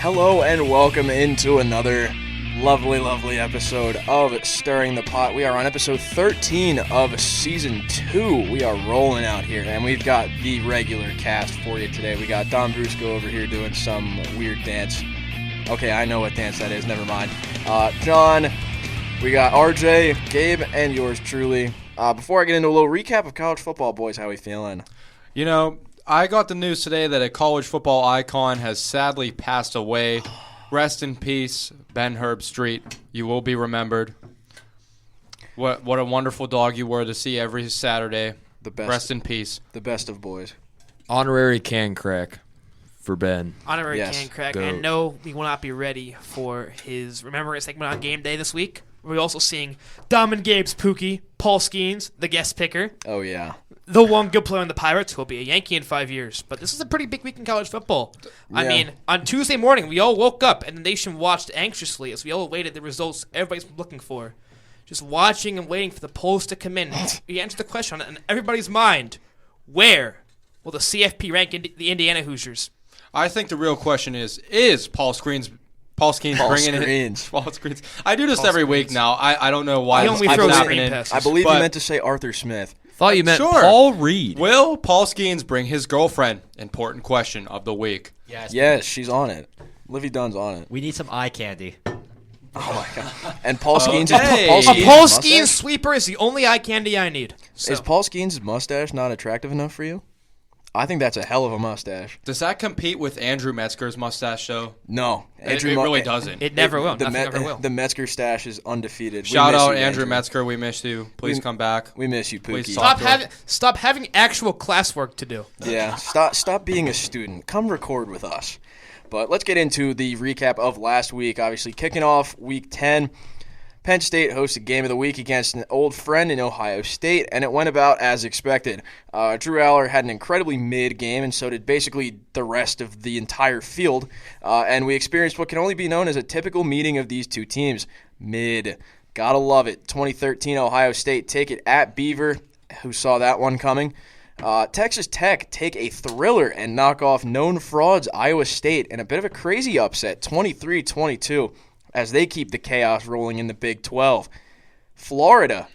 Hello and welcome into another lovely episode of Stirring the Pot. We are on episode 13 of season 2. We are rolling out here, and we've got the regular cast for you today. We got Don Brusco over here doing some weird dance. Okay, I know what dance that is. Never mind. John, we got RJ, Gabe, and yours truly. Before I get into a little recap of college football, boys, how we feeling? You know, I got the news today that a college football icon has sadly passed away. Rest in peace, Ben Herbstreit. You will be remembered. What a wonderful dog you were to see every Saturday. The best. Rest in peace. The best of boys. Honorary can crack for Ben. Honorary Yes. can crack. Go. And no, we will not be ready for his remembrance segment on game day this week. We're also seeing Dom and Gabe's Pookie, Paul Skeens, the guest picker, Oh, yeah. the one good player on the Pirates who will be a Yankee in 5 years. But this is a pretty big week in college football. I Yeah. mean, on Tuesday morning, we all woke up and the nation watched anxiously as we all awaited the results everybody's looking for. Just watching and waiting for the polls to come in. We answered the question on everybody's mind. Where will the CFP rank the Indiana Hoosiers? I think the real question is Paul Skeens bringing it? Paul Skeens. I do this Paul every Skeens. week now. I don't know why He this only keeps throws happening. screen passes. I believe you But- meant to say Arthur Smith. Thought you meant Sure. Paul Reed. Will Paul Skeens bring his girlfriend? Important question of the week. Yes, she's on it. Livy Dunn's on it. We need some eye candy. Oh, my God. And Paul Skeens' Okay. Paul A Skeens' Paul mustache? Skeens sweeper is the only eye candy I need. So. Is Paul Skeens' mustache not attractive enough for you? I think that's a hell of a mustache. Does that compete with Andrew Metzger's mustache, though? No. It really doesn't. It never will. The, Nothing ever will. the Metzger stash is undefeated. We Shout miss out you, Andrew Metzger. We miss you. Please come back. We miss you, Pookie. Please Stop having actual classwork to do. Yeah, stop being a student. Come record with us. But let's get into the recap of last week. Obviously, kicking off Week 10, Penn State hosted Game of the Week against an old friend in Ohio State, and it went about as expected. Drew Aller had an incredibly mid game, and so did basically the rest of the entire field, and we experienced what can only be known as a typical meeting of these two teams. Mid. Gotta love it. 2013 Ohio State take it at Beaver. Who saw that one coming? Texas Tech take a thriller and knock off known frauds Iowa State in a bit of a crazy upset, 23-22, as they keep the chaos rolling in the Big 12. Florida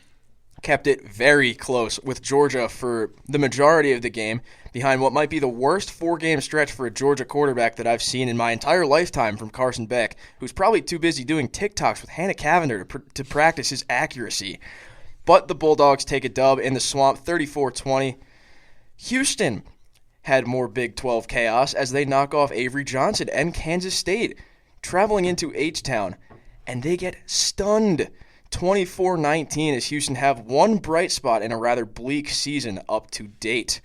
kept it very close with Georgia for the majority of the game, behind what might be the worst four-game stretch for a Georgia quarterback that I've seen in my entire lifetime from Carson Beck, who's probably too busy doing TikToks with Hannah Cavender to practice his accuracy. But the Bulldogs take a dub in the Swamp, 34-20. Houston had more Big 12 chaos as they knock off Avery Johnson and Kansas State, traveling into H-Town, and they get stunned 24-19 as Houston have one bright spot in a rather bleak season up to date.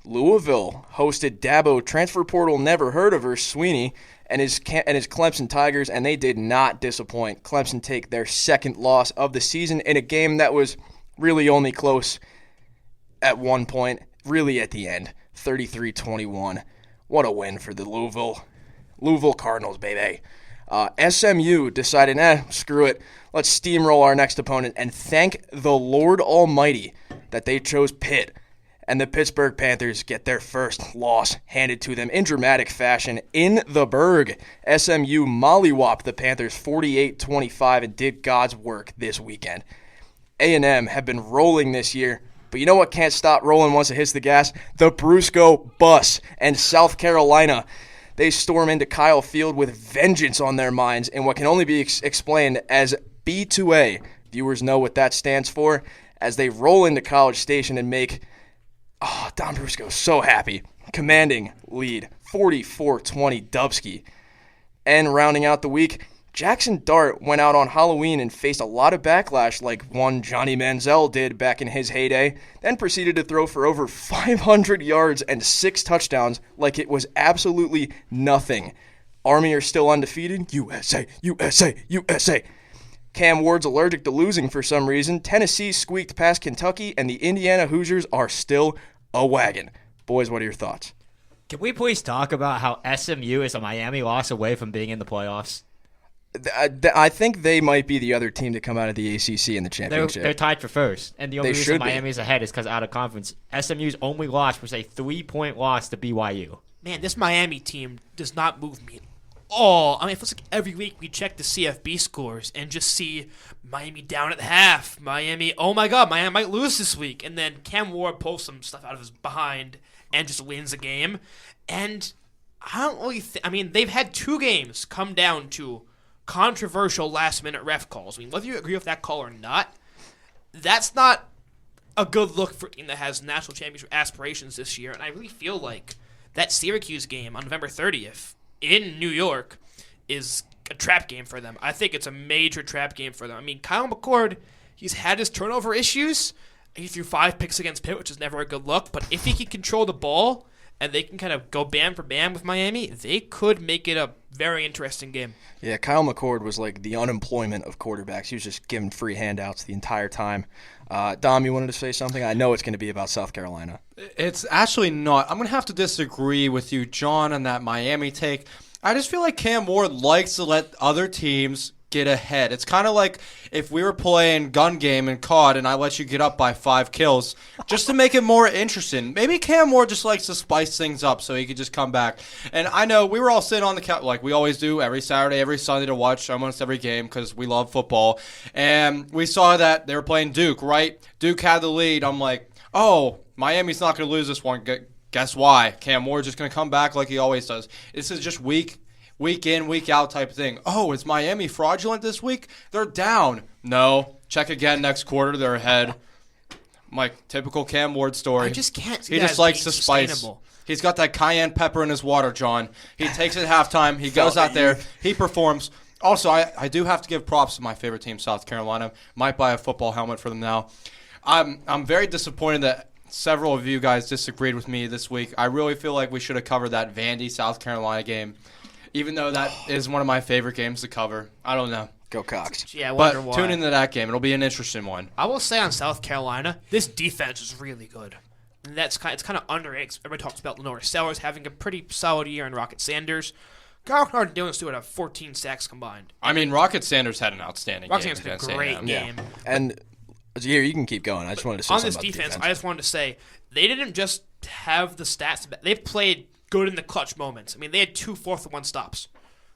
Louisville hosted Dabo transfer portal never heard of her Sweeney and his Clemson Tigers, and they did not disappoint. Clemson take their second loss of the season in a game that was really only close at one point, really at the end, 33-21. What a win for the Louisville Cardinals, baby. SMU decided, screw it. Let's steamroll our next opponent and thank the Lord Almighty that they chose Pitt. And the Pittsburgh Panthers get their first loss handed to them in dramatic fashion in the Berg. SMU mollywopped the Panthers 48-25 and did God's work this weekend. A&M have been rolling this year, but you know what can't stop rolling once it hits the gas? The Brusco bus. And South Carolina, they storm into Kyle Field with vengeance on their minds in what can only be explained as B2A. Viewers know what that stands for, as they roll into College Station and make Don Brusco so happy. Commanding lead, 44-20 Dubsky. And rounding out the week, Jackson Dart went out on Halloween and faced a lot of backlash like one Johnny Manziel did back in his heyday, then proceeded to throw for over 500 yards and 6 touchdowns like it was absolutely nothing. Army are still undefeated. USA, USA, USA. Cam Ward's allergic to losing for some reason. Tennessee squeaked past Kentucky, and the Indiana Hoosiers are still a wagon. Boys, what are your thoughts? Can we please talk about how SMU is a Miami loss away from being in the playoffs? I think they might be the other team to come out of the ACC in the championship. They're tied for first, and the only They reason should be. Miami's ahead is because out of conference. SMU's only loss was a 3-point loss to BYU. Man, this Miami team does not move me all. I mean, it feels like every week we check the CFB scores and just see Miami down at the half. Miami, oh my God, Miami might lose this week. And then Cam Ward pulls some stuff out of his behind and just wins the game. And I don't really I mean, they've had 2 games come down to controversial last-minute ref calls. I mean, whether you agree with that call or not, that's not a good look for a team that has national championship aspirations this year. And I really feel like that Syracuse game on November 30th in New York is a trap game for them. I think it's a major trap game for them. I mean, Kyle McCord, he's had his turnover issues. He threw 5 picks against Pitt, which is never a good look. But if he can control the ball and they can kind of go bam for bam with Miami, they could make it a very interesting game. Yeah, Kyle McCord was like the unemployment of quarterbacks. He was just giving free handouts the entire time. Dom, you wanted to say something? I know it's going to be about South Carolina. It's actually not. I'm going to have to disagree with you, John, on that Miami take. I just feel like Cam Ward likes to let other teams get ahead. It's kind of like if we were playing gun game in COD and I let you get up by 5 kills just to make it more interesting. Maybe Cam Ward just likes to spice things up so he could just come back. And I know we were all sitting on the couch like we always do every Saturday, every Sunday to watch almost every game because we love football. And we saw that they were playing Duke, right? Duke had the lead. I'm like, oh, Miami's not going to lose this one. Guess why? Cam Ward's just going to come back like he always does. This is just week in, week out type of thing. Oh, is Miami fraudulent this week? They're down. No. Check again next quarter. They're ahead. Like, typical Cam Ward story. I just can't see He that just as likes being to spice. sustainable. He's got that cayenne pepper in his water, John. He takes it at halftime. He goes out there. He performs. Also, I do have to give props to my favorite team, South Carolina. Might buy a football helmet for them now. I'm very disappointed that several of you guys disagreed with me this week. I really feel like we should have covered that Vandy, South Carolina game. Even though that is one of my favorite games to cover. I don't know. Go Cox. Yeah, I But wonder why. tune into that game. It'll be an interesting one. I will say on South Carolina, this defense is really good. And it's kind of underrated. Everybody talks about Lenore Sellers having a pretty solid year and Rocket Sanders. Kyle Hard Dylan Stewart have 14 sacks combined. I mean, Rocket Sanders had an outstanding Rocket game. Sanders had a against great A&M. game. And here, you can keep going. I just wanted to say On something this about defense, defense. I just wanted to say they didn't just have the stats. They've played good in the clutch moments. I mean, they had 2 4th-and-1 stops,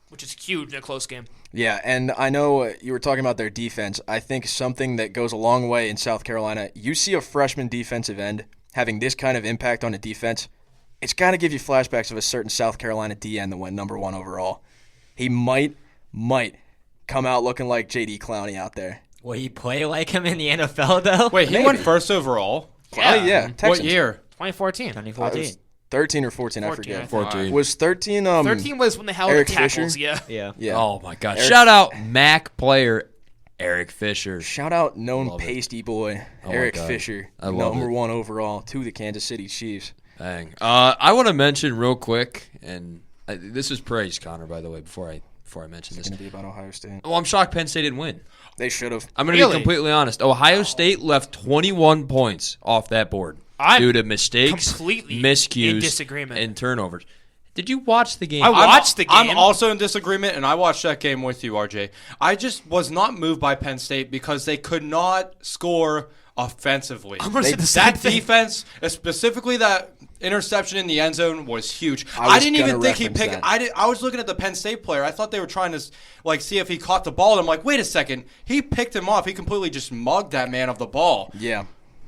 which is huge in a close game. Yeah, and I know you were talking about their defense. I think something that goes a long way in South Carolina, you see a freshman defensive end having this kind of impact on a defense, it's got to give you flashbacks of a certain South Carolina DN that went number 1 overall. He might come out looking like J.D. Clowney out there. Will he play like him in the NFL, though? Wait, he went first overall? Clowney, yeah. What Texans. year? 2014. 2014. 13 or 14, I 14, forget. I think. 14. Was 13 13 was when they held Eric the tackles, Fisher? yeah. Yeah. Yeah. Oh, my God. Eric- Shout out MAC player Eric Fisher. Shout out known Love it. pasty boy, Oh, my Eric God. Fisher, I love number it. 1 overall to the Kansas City Chiefs. Dang. I want to mention real quick, and this is praise, Connor, by the way, before I mention It's this. going to be about Ohio State. Well, I'm shocked Penn State didn't win. They should have. I'm going to Really? be completely honest. Ohio State left 21 points off that board I'm due to mistakes, completely miscues, in disagreement. and turnovers. Did you watch the game? I watched the game. I'm also in disagreement, and I watched that game with you, RJ. I just was not moved by Penn State because they could not score offensively. I'm gonna say the same That thing. defense, specifically that interception in the end zone, was huge. I I was didn't even gonna think he reference picked. that. I was looking at the Penn State player. I thought they were trying to see if he caught the ball. And I'm like, wait a second. He picked him off. He completely just mugged that man of the ball. Yeah.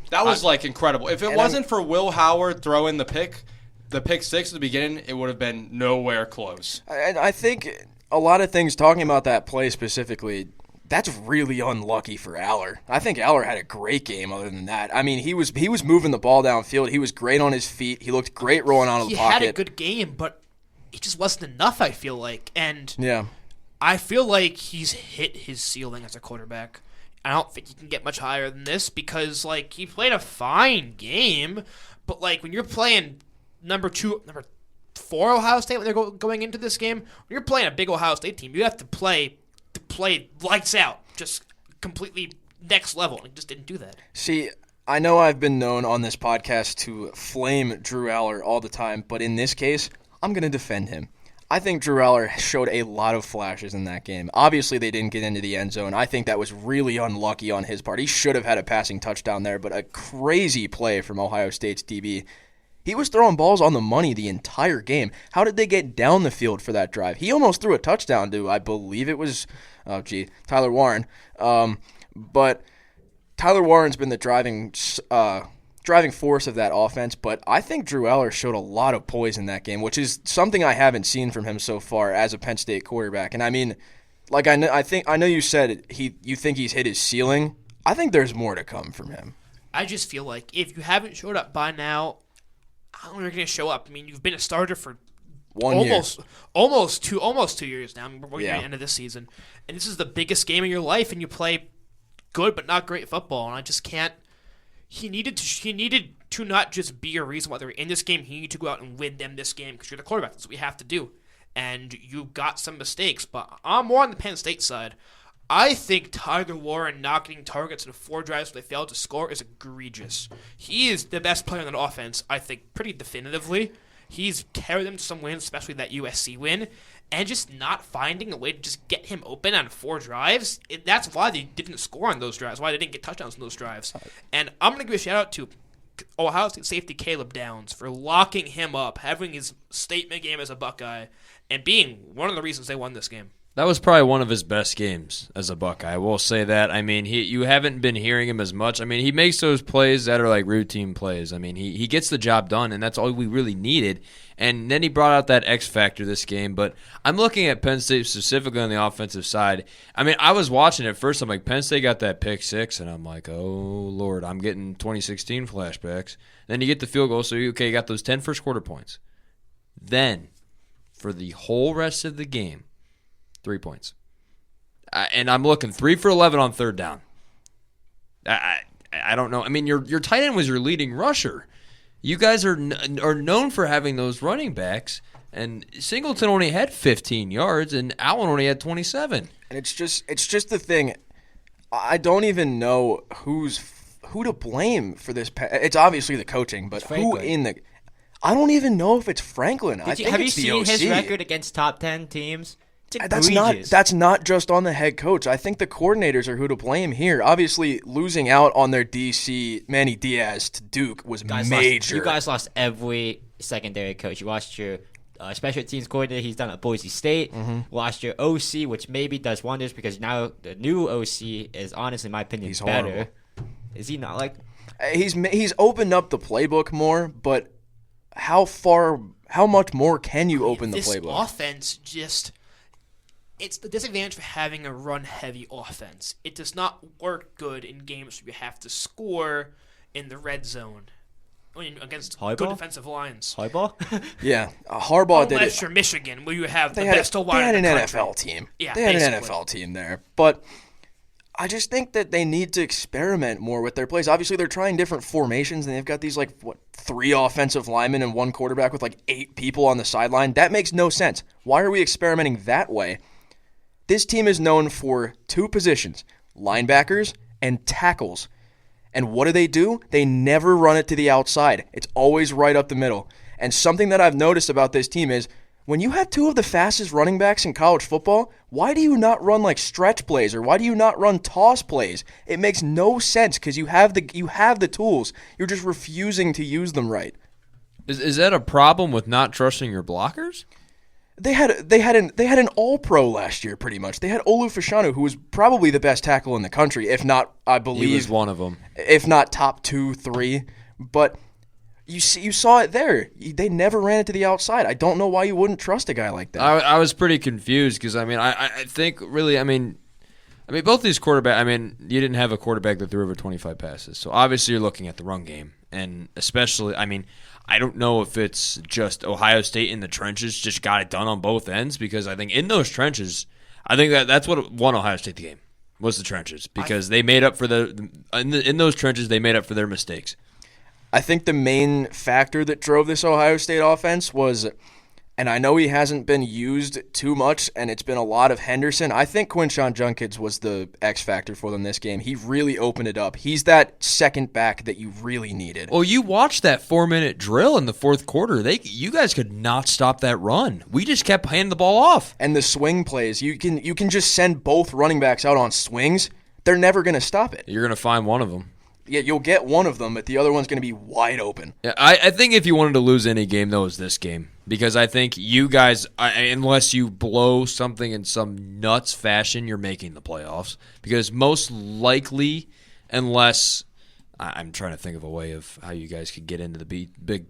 That was incredible. If it and wasn't for Will Howard throwing the pick 6 at the beginning, it would have been nowhere close. I think a lot of things talking about that play specifically, that's really unlucky for Aller. I think Aller had a great game other than that. I mean, he was moving the ball downfield. He was great on his feet. He looked great rolling out of the He pocket. had a good game, but it just wasn't enough, I feel like. And Yeah. I feel like he's hit his ceiling as a quarterback. I don't think he can get much higher than this because, like, he played a fine game, but, like, when you're playing number 4 Ohio State when they're going into this game, when you're playing a big Ohio State team, you have to play lights out, just completely next level. He just didn't do that. See, I know I've been known on this podcast to flame Drew Aller all the time, but in this case, I'm going to defend him. I think Drew Aller showed a lot of flashes in that game. Obviously, they didn't get into the end zone. I think that was really unlucky on his part. He should have had a passing touchdown there, but a crazy play from Ohio State's DB. He was throwing balls on the money the entire game. How did they get down the field for that drive? He almost threw a touchdown to, I believe it was, Tyler Warren. But Tyler Warren's been the driving force of that offense, but I think Drew Eller showed a lot of poise in that game, which is something I haven't seen from him so far as a Penn State quarterback. And I mean, like I know you said you think he's hit his ceiling. I think there's more to come from him. I just feel like if you haven't showed up by now, how long are you going to show up? I mean, you've been a starter for almost 2 years now. I mean, we're at the end of this season, and this is the biggest game of your life, and you play good but not great football, and I just can't. He needed to not just be a reason why they were in this game. He needed to go out and win them this game because you're the quarterback. That's what we have to do. And you got some mistakes, but I'm more on the Penn State side. I think Tyler Warren not getting targets in 4 drives where they failed to score is egregious. He is the best player on that offense, I think, pretty definitively. He's carried them to some wins, especially that USC win, and just not finding a way to just get him open on 4 drives. That's why they didn't score on those drives, why they didn't get touchdowns on those drives. And I'm going to give a shout-out to Ohio State safety Caleb Downs for locking him up, having his statement game as a Buckeye, and being one of the reasons they won this game. That was probably one of his best games as a Buckeye. I will say that. I mean, you haven't been hearing him as much. I mean, he makes those plays that are like routine plays. I mean, he gets the job done, and that's all we really needed. And then he brought out that X factor this game. But I'm looking at Penn State specifically on the offensive side. I mean, I was watching it first. I'm like, Penn State got that pick 6, and I'm like, oh, Lord, I'm getting 2016 flashbacks. Then you get the field goal, so you got those 10 first quarter points. Then, for the whole rest of the game, 3 points. And I'm looking 3 for 11 on third down. I don't know. I mean, your tight end was your leading rusher. You guys are known for having those running backs, and Singleton only had 15 yards, and Allen only had 27. And it's just the thing. I don't even know who to blame for this. It's obviously the coaching, but who in the? I don't even know if it's Franklin. Have you seen his record against top 10 teams? That's not just on the head coach. I think the coordinators are who to blame here. Obviously, losing out on their DC Manny Diaz to Duke was major. You guys lost every secondary coach. You lost your special teams coordinator. He's done at Boise State. Mm-hmm. Lost your OC, which maybe does wonders because now the new OC is honestly, in my opinion, he's better. Horrible. Is he not like? He's opened up the playbook more, but how much more can you open the playbook? This offense just. It's the disadvantage for having a run-heavy offense. It does not work good in games where you have to score in the red zone against good defensive lines. Harbaugh? Yeah, Harbaugh did it. Unless you're Michigan, where you have the best O-line in the country. They had an NFL team. Yeah, they had an NFL team there. But I just think that they need to experiment more with their plays. Obviously, they're trying different formations, and they've got these, 3 offensive linemen and 1 quarterback with, 8 people on the sideline. That makes no sense. Why are we experimenting that way? This team is known for 2 positions, linebackers and tackles. And what do? They never run it to the outside. It's always right up the middle. And something that I've noticed about this team is when you have 2 of the fastest running backs in college football, why do you not run stretch plays or why do you not run toss plays? It makes no sense because you have the tools. You're just refusing to use them right. Is that a problem with not trusting your blockers? They had an all-pro last year, pretty much. They had Olu Fashanu, who was probably the best tackle in the country, if not, I believe, he was one of them. If not top 2, 3. But you saw it there. They never ran it to the outside. I don't know why you wouldn't trust a guy like that. I was pretty confused because I think really both these quarterbacks. You didn't have a quarterback that threw over 25 passes, so obviously you're looking at the run game, and especially I don't know if it's just Ohio State in the trenches just got it done on both ends because I think in those trenches, I think that's what won Ohio State the game was the trenches because they made up for in those trenches they made up for their mistakes. I think the main factor that drove this Ohio State offense was, and I know he hasn't been used too much, and it's been a lot of Henderson. I think Quinshon Judkins was the X factor for them this game. He really opened it up. He's that second back that you really needed. Well, you watched that 4-minute drill in the fourth quarter. You guys could not stop that run. We just kept handing the ball off. And the swing plays, you can just send both running backs out on swings. They're never going to stop it. You're going to find one of them. Yeah, you'll get one of them, but the other one's going to be wide open. Yeah, I think if you wanted to lose any game, though, it's this game. Because I think you guys, unless you blow something in some nuts fashion, you're making the playoffs. Because most likely, unless I'm trying to think of a way of how you guys could get into the Big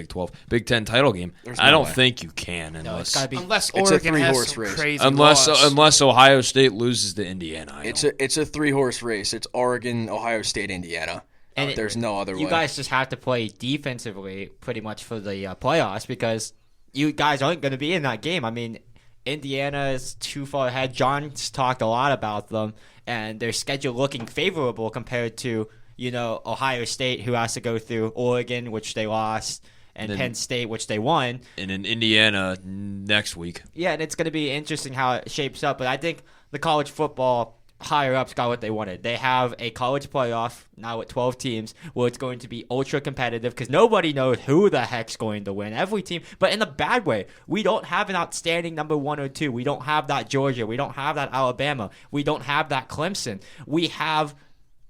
12, Big 10 title game. I don't think you can it's gotta be. Unless It's a Oregon has three-horse some race. crazy unless loss. Ohio State loses to Indiana. It's a 3-horse race. It's Oregon, Ohio State, Indiana. And There's no other way. You guys just have to play defensively pretty much for the playoffs because you guys aren't going to be in that game. I mean, Indiana is too far ahead. John's talked a lot about them, and their schedule looking favorable compared to, Ohio State, who has to go through Oregon, which they lost, and Penn State, which they won. And in Indiana next week. Yeah, and it's going to be interesting how it shapes up. But I think the college football higher-ups got what they wanted. They have a college playoff now with 12 teams where it's going to be ultra-competitive because nobody knows who the heck's going to win. Every team, but in a bad way. We don't have an outstanding number 1 or 2. We don't have that Georgia. We don't have that Alabama. We don't have that Clemson. We have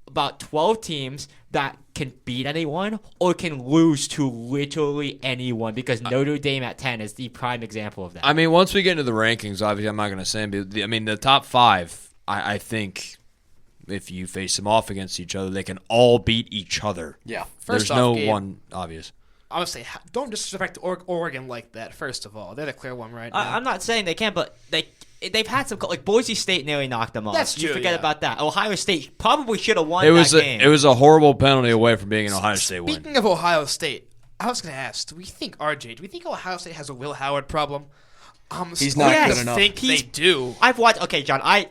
about 12 teams that can beat anyone or can lose to literally anyone because Notre Dame at 10 is the prime example of that. I mean, once we get into the rankings, obviously I'm not going to say them, but the top 5, I think if you face them off against each other, they can all beat each other. Yeah. First There's off, no Gabe, one obvious. I would say don't disrespect Oregon like that. First of all, they're the clear one right now. I'm not saying they can't, but they've had some like Boise State nearly knocked them off. That's You true, forget yeah. about that. Ohio State probably should have won It was that game. it was a horrible penalty away from being an Ohio State win. Speaking of Ohio State, I was going to ask, do we think Ohio State has a Will Howard problem? He's not Yes. good enough. I think they do. I've watched. Okay, John. I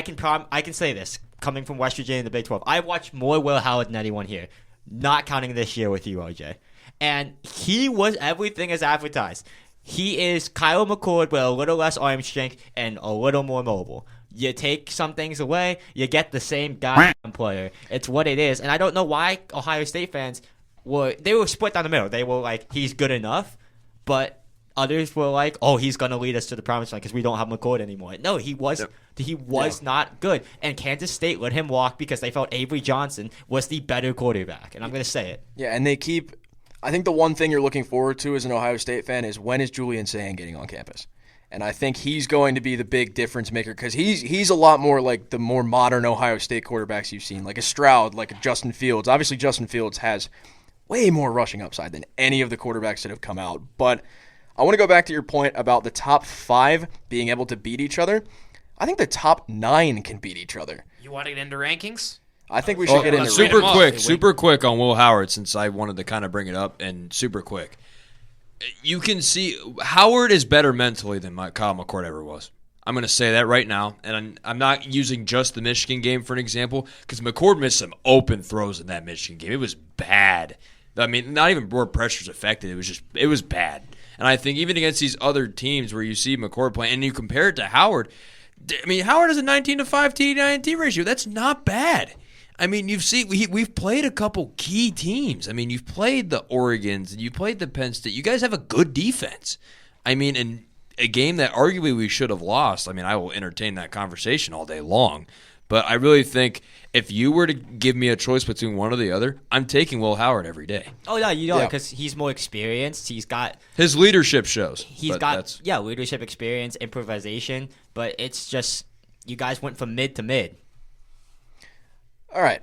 can say this coming from West Virginia in the Big 12. I've watched more Will Howard than anyone here, not counting this year with you, RJ. And he was everything as advertised. He is Kyle McCord with a little less arm strength and a little more mobile. You take some things away, you get the same goddamn player. It's what it is. And I don't know why Ohio State fans were split down the middle. They were like, he's good enough, but others were like, oh, he's going to lead us to the promised land because we don't have McCord anymore. No, he was not good. And Kansas State let him walk because they felt Avery Johnson was the better quarterback. And I'm going to say it. Yeah, and I think the one thing you're looking forward to as an Ohio State fan is when is Julian Sayin getting on campus? And I think he's going to be the big difference maker because he's a lot more like the more modern Ohio State quarterbacks you've seen, like a Stroud, like a Justin Fields. Obviously, Justin Fields has way more rushing upside than any of the quarterbacks that have come out. But I want to go back to your point about the top 5 being able to beat each other. I think the top 9 can beat each other. You want to get into rankings? I think we should get into Super quick on Will Howard since I wanted to kind of bring it up and super quick. You can see Howard is better mentally than Kyle McCord ever was. I'm going to say that right now, and I'm not using just the Michigan game for an example because McCord missed some open throws in that Michigan game. It was bad. I mean, not even more pressures affected. It was bad. And I think even against these other teams where you see McCord playing and you compare it to Howard, I mean, Howard has a 19-5 TD-INT ratio. That's not bad. I mean, we've played a couple key teams. I mean, you've played the Oregons and you played the Penn State. You guys have a good defense. I mean, in a game that arguably we should have lost, I mean, I will entertain that conversation all day long. But I really think if you were to give me a choice between one or the other, I'm taking Will Howard every day. Oh, yeah, because he's more experienced. He's got his leadership shows. He's got leadership experience, improvisation, but it's just you guys went from mid to mid. All right,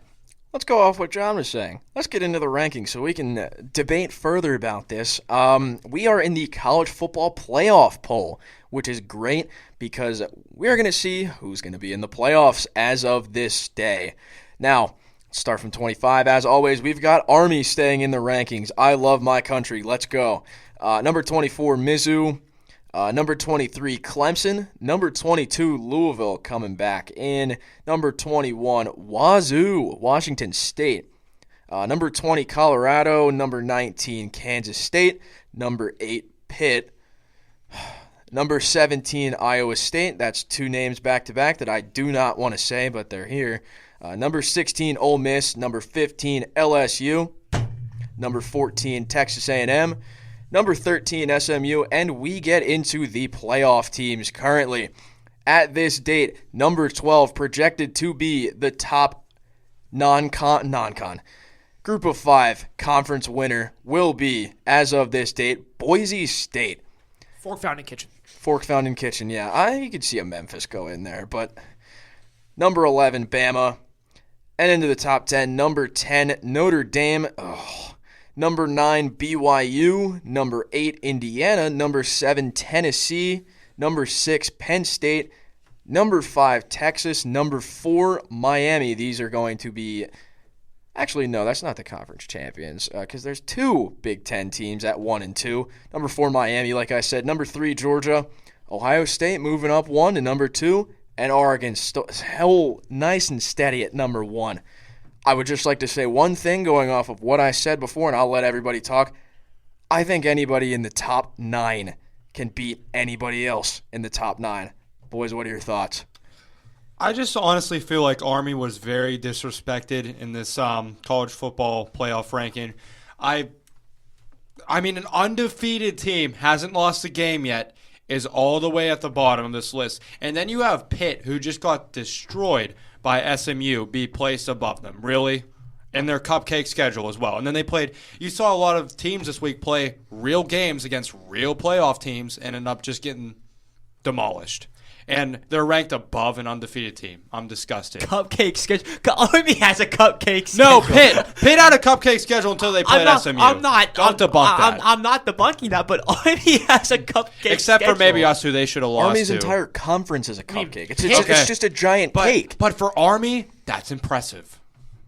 let's go off what John was saying. Let's get into the rankings so we can debate further about this. We are in the college football playoff poll, which is great because we're going to see who's going to be in the playoffs as of this day. Now, let's start from 25. As always, we've got Army staying in the rankings. I love my country. Let's go. Number 24, Mizzou. Number 23, Clemson. Number 22, Louisville coming back in. Number 21, Wazoo, Washington State. Number 20, Colorado. Number 19, Kansas State. Number 8, Pitt. Number 17, Iowa State. That's 2 names back-to-back that I do not want to say, but they're here. Number 16, Ole Miss. Number 15, LSU. Number 14, Texas A&M. Number 13, SMU, and we get into the playoff teams currently. At this date, number 12 projected to be the top non-con. Group of 5 conference winner will be, as of this date, Boise State. Fork Fountain Kitchen. Fork Fountain Kitchen, yeah. You could see a Memphis go in there, but number 11, Bama. And into the top 10, number 10, Notre Dame. Number 9, BYU. Number 8, Indiana. Number 7, Tennessee. Number 6, Penn State. Number 5, Texas. Number 4, Miami. These are going to be... Actually, no, that's not the conference champions because there's 2 Big Ten teams at 1 and 2. Number 4, Miami, like I said. Number 3, Georgia. Ohio State moving up 1 to number 2. And Oregon held nice and steady at number 1. I would just like to say one thing going off of what I said before, and I'll let everybody talk. I think anybody in the top 9 can beat anybody else in the top 9. Boys, what are your thoughts? I just honestly feel like Army was very disrespected in this college football playoff ranking. I mean, an undefeated team hasn't lost a game yet, is all the way at the bottom of this list. And then you have Pitt, who just got destroyed by SMU, be placed above them. Really? And their cupcake schedule as well. And then you saw a lot of teams this week play real games against real playoff teams and end up just getting demolished. And they're ranked above an undefeated team. I'm disgusted. Cupcake schedule. Army has a cupcake schedule. No, Pitt had a cupcake schedule until they played SMU. I'm not. Don't debunk that. I'm not debunking that, but Army has a cupcake Except schedule. for maybe us, who they should have lost Army's to. entire conference is a cupcake. Okay. It's just a giant cake. But for Army, that's impressive.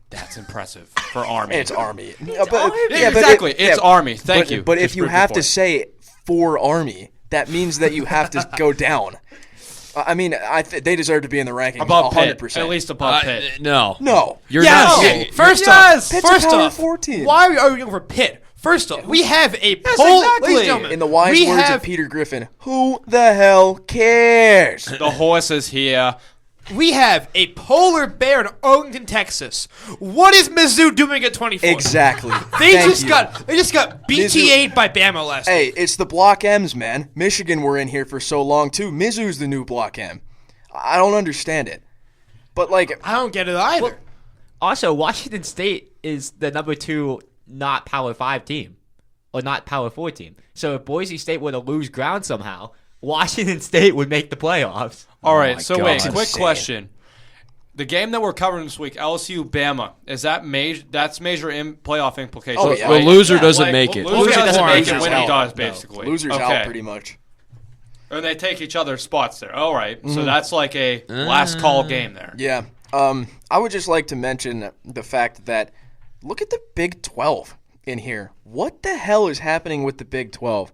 That's impressive for Army. It's Army. It's Army. Thank you. But if Just you proved have your to point. say for Army, that means that you have to go down. I mean, they deserve to be in the rankings above 100%. Pitt, at least above Pitt. No. You're Yes. not. Okay, First Pitt's a Power off, 14. why are we arguing over Pitt? First off, we have a poll. exactly. Ladies and gentlemen, In the wise we words have, of Peter Griffin, who the hell cares? The horse is here. we have a polar bear in Arlington, Texas. What is Mizzou doing at 24? Exactly. They Thank just you. got BTA'd by Bama last week. Hey, it's the Block M's, man. Michigan were in here for so long, too. Mizzou's the new Block M. I don't understand it. But, like... I don't get it either. Also, Washington State is the number 2 not Power 5 team. Or not Power 4 team. So if Boise State were to lose ground somehow, Washington State would make the playoffs. All right, my so God. wait, That's quick insane. question. The game that we're covering this week, LSU-Bama, is that major? That's major playoff implications. Oh, yeah. The right? loser doesn't make it. Loser doesn't make it. Losers Winner out. does, basically. Losers okay. out, pretty much. And they take each other's spots there. All right, so that's like a last call game there. Yeah. I would just like to mention the fact that look at the Big 12 in here. What the hell is happening with the Big 12?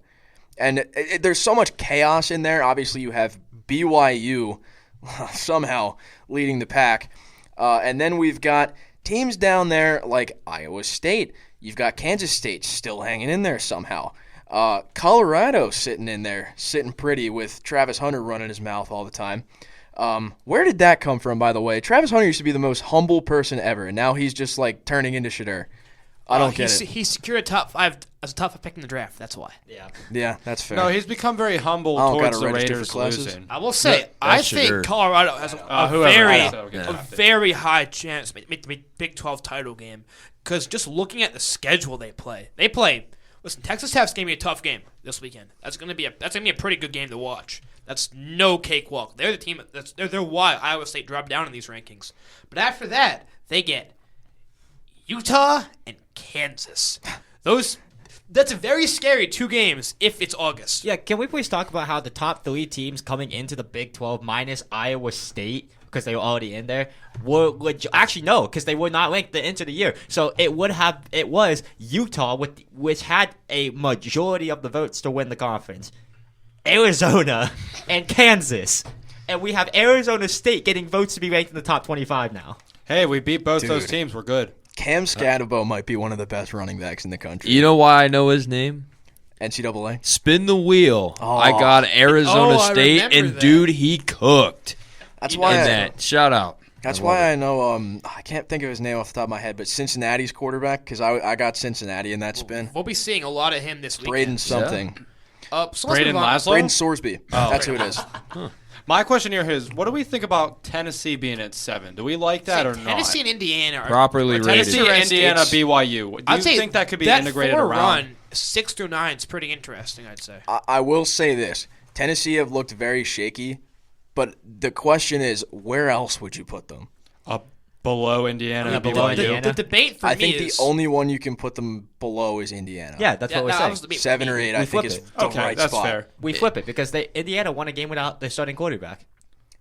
And there's so much chaos in there. Obviously, you have BYU somehow leading the pack. And then we've got teams down there like Iowa State. You've got Kansas State still hanging in there somehow. Colorado sitting in there, sitting pretty with Travis Hunter running his mouth all the time. Where did that come from, by the way? Travis Hunter used to be the most humble person ever, and now he's just like turning into Shadur. I don't get it. He secured a top 5 as a top 5 pick in the draft. That's why. Yeah, that's fair. No, he's become very humble I don't towards gotta the register Raiders for classes. losing. I will say, That I should think hurt. Colorado has a whoever. very high chance to make the Big 12 title game. Because just looking at the schedule they play. Listen, Texas Tech's going to be a tough game this weekend. That's going to be a pretty good game to watch. That's no cakewalk. They're the team. They're why Iowa State dropped down in these rankings. But after that, they get Utah and Kansas. That's a very scary 2 games if it's August. Yeah, can we please talk about how the top 3 teams coming into the Big 12 minus Iowa State, because they were already in there, were actually no, because they were not ranked into the year. So it was Utah which had a majority of the votes to win the conference, Arizona, and Kansas. And we have Arizona State getting votes to be ranked in the top 25 now. Hey, we beat both those Dude. teams. We're good. Cam Scatabo might be one of the best running backs in the country. You know why I know his name? NCAA. Spin the wheel. Oh. I got Arizona Oh, I State, remember and that. dude, he cooked. That's In why. that. Shout out. That's I why love I know. I can't think of his name off the top of my head, but Cincinnati's quarterback, because I got Cincinnati in that spin. We'll be seeing a lot of him this weekend. Braden something. So let's Braden move on. Laszlo? Braden Sorsby. That's who it is. My question here is, what do we think about Tennessee being at 7? Do we like that or not? Tennessee and Indiana are Properly rated. Tennessee, Interesting. Indiana, BYU. Do I'd you say think that could be that integrated 4 around? run 6 through 9 is pretty interesting. I'd say. I will say this: Tennessee have looked very shaky, but the question is, where else would you put them? Below Indiana, Yeah, below BYU. Indiana. The debate for I me think is the only one you can put them below is Indiana. Yeah, that's what we're that saying. was the debate. 7 or 8, I think, flip is it. the Okay, right that's spot. fair. We flip it because Indiana won a game without their starting quarterback.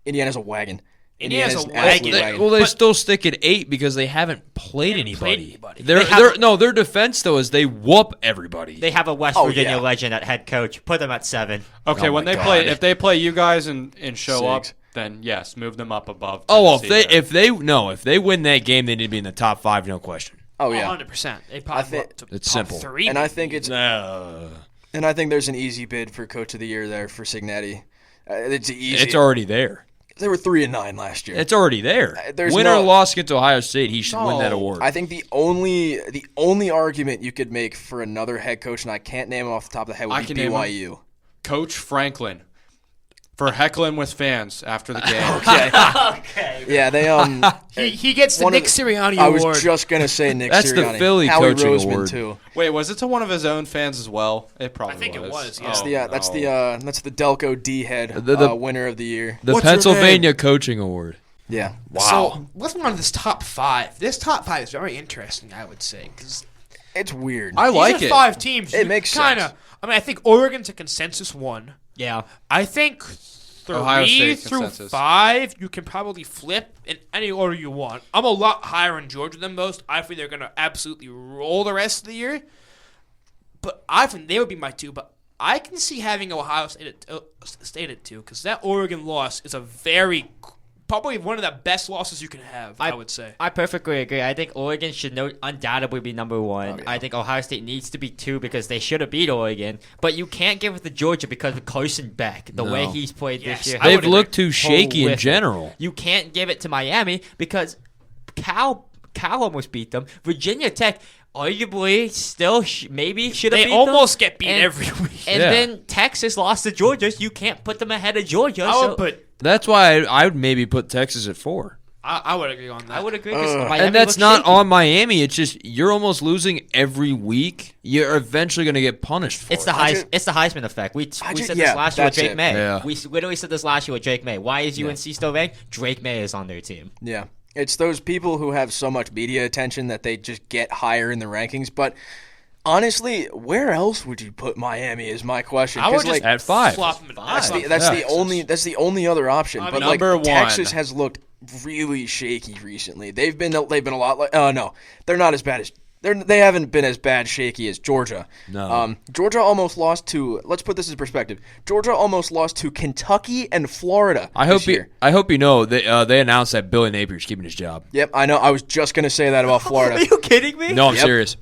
Indiana's a wagon. Indiana's a an wagon. absolute wagon. Well, they But- still stick at 8 because they haven't played anybody. anybody. Their defense though is they whoop everybody. They have a West Oh, Virginia yeah. legend at head coach. Put them at 7. Okay, Oh when my they God. play, if they play you guys and show up, 6. then yes, move them up above. oh, Tennessee there. if they win that game, they need to be in the top 5, no question. Oh yeah, 100%. They probably think- up to It's top simple. 3. and I think it's Uh, and I think there's an easy bid for Coach of the Year there for Signetti. It's easy. it's already there. They were 3-9 last year. It's already there. There's Win no- or loss against Ohio State, he should win that award. I think the only argument you could make for another head coach, and I can't name him off the top of the head, I would be can name him. BYU. Coach Franklin for heckling with fans after the game. Okay. Okay. Yeah, they he gets the one of Nick Sirianni I award. was just gonna say Nick That's the Sirianni. Philly Howie coaching Roseman award. too. Wait, was it to one of his own fans as well? It probably I think it was, yeah. That's Oh, that's the Delco D head The- winner of the year. The What's your Pennsylvania coaching award. Yeah. So let's move on to this top 5. This top 5 is very interesting, I would say, because It's weird. I like these are it. 5 teams. It makes kind sense. of. I mean, I think Oregon's a consensus 1. Yeah. I think Ohio 3 State through consensus. 5 you can probably flip in any order you want. I'm a lot higher on Georgia than most. I think they're going to absolutely roll the rest of the year. But I think they would be my 2. But I can see having Ohio State at 2 because that Oregon loss is probably one of the best losses you can have, I would say. I perfectly agree. I think Oregon should undoubtedly be number 1. Oh, yeah. I think Ohio State needs to be 2 because they should have beat Oregon. But you can't give it to Georgia because of Carson Beck, the way he's played Yes, this year. I would They've looked too shaky in Horrific. general. You can't give it to Miami because Cal almost beat them. Virginia Tech arguably still maybe should have They beat almost them. get beat And- every week. And Yeah. then Texas lost to Georgia. So you can't put them ahead of Georgia. I so would put. That's why I would maybe put Texas at 4. I would agree on that. I would agree. 'Cause Miami And that's looked not shaky. on Miami. It's just you're almost losing every week. You're eventually going to get punished for It's it. the I just- It's the Heisman effect. We said this yeah, last year with that's Drake it. May. Yeah. We literally said this last year with Drake May. Why is UNC still ranked? Drake May is on their team. Yeah. It's those people who have so much media attention that they just get higher in the rankings. But honestly, where else would you put Miami is my question. I would 'Cause, just like, At 5. flop them. that's the only other option. But like Number 1. Texas has looked really shaky recently. They've been a lot like no, they're not as bad as they haven't been as bad shaky as Georgia. No. Georgia almost lost to. Let's put this in perspective. Georgia almost lost to Kentucky and Florida. I this hope year. I hope you know they announced that Billy Napier's keeping his job. Yep, I know. I was just gonna say that about Are Florida. you kidding me? No, I'm Yep. serious.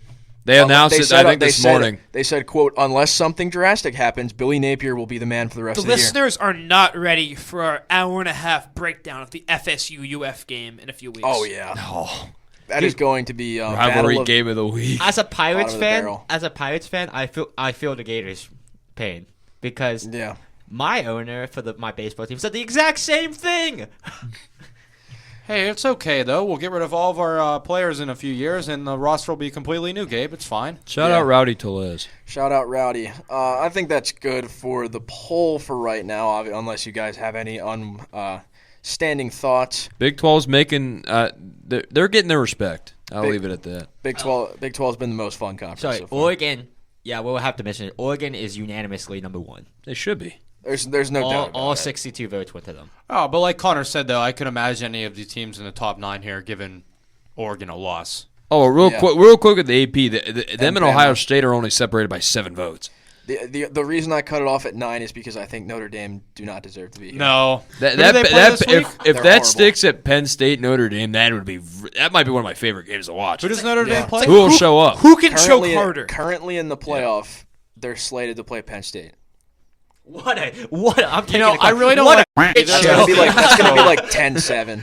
They announced it, I think, this morning. They said, "quote Unless something drastic happens, Billy Napier will be the man for the rest The of the year." listeners are not ready for our hour-and-a-half breakdown of the FSU UF game in a few weeks. Oh yeah, Oh, that is going to be rivalry battle of, game of the week. As a Pirates Bottom of the fan, barrel. I feel the Gators' pain because Yeah, my owner for my baseball team said the exact same thing. Hey, it's okay, though. We'll get rid of all of our players in a few years, and the roster will be completely new, Gabe. It's fine. Shout Yeah. out Rowdy Tellez. shout out Rowdy. I think that's good for the poll for right now. Unless you guys have any standing thoughts. Big 12's making they're getting their respect. I'll Big- leave it at that. Big 12's been the most fun conference. Sorry, so far. Oregon. Yeah, we'll have to mention it. Oregon is unanimously number 1. They should be. There's no doubt. All About 62 votes went to them. Oh, but like Connor said, though, I could imagine any of the teams in the top 9 here giving Oregon a loss. Oh, real Yeah. quick with the AP. Them and Ohio Bama. State are only separated by 7 votes. The reason I cut it off at 9 is because I think Notre Dame do not deserve to be here. No. That, Who do that, they play this that week? if They're that horrible. sticks at Penn State Notre Dame, that might be one of my favorite games to watch. Who does Notre Dame Yeah. play? Who will show up? Who can choke harder? Currently in the playoff, they're slated to play Penn State. What I'm taking I really don't what like a either That's of gonna those. be like 10-7.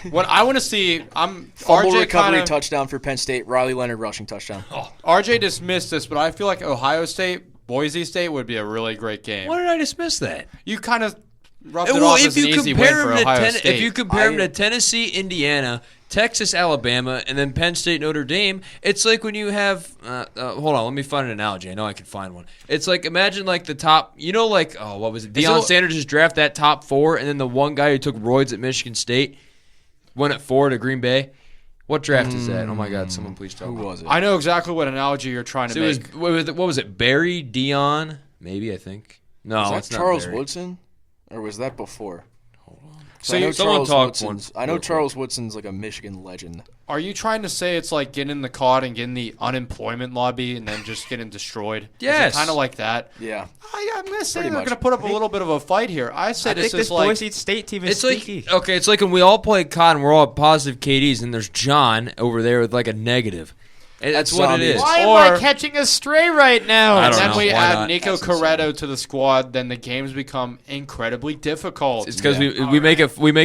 What I want to see, Fumble RJ recovery kinda, touchdown for Penn State. Riley Leonard rushing touchdown. RJ dismissed this, but I feel like Ohio State, Boise State would be a really great game. Why did I dismiss that? You kind of rubbed it off as an easy win for Ohio State. If you compare him to Tennessee, Indiana, Texas, Alabama, and then Penn State, Notre Dame, it's like when you have hold on, let me find an analogy. I know I can find one. It's like, imagine like the top, what was it? Deion Sanders just draft that top 4, and then the one guy who took roids at Michigan State went at 4 to Green Bay. What draft is that? Oh my God! Someone please tell me. Who was it? I know exactly what analogy you're trying to make. What was it? Barry, Deion, maybe, I think. No, was that it's Charles not Barry. Woodson, or was that before? So I know someone Charles talk Woodson's. I know Charles Woodson's like a Michigan legend. Are you trying to say it's like getting in the COD and getting the unemployment lobby and then just getting destroyed? Yes. Kind of like that. Yeah. I'm going to say Pretty they're much. going to put up a little bit of a fight here. I say this is like... Boise State team is It's sneaky. like, okay, it's like when we all play COD and we're all at positive KDs, and there's John over there with like a negative. And that's what it zombies. is. Why am Or- I catching a stray right now? I And don't then know. we Why add not? Nico That's Corretto to the squad, then the games become incredibly difficult. It's because we make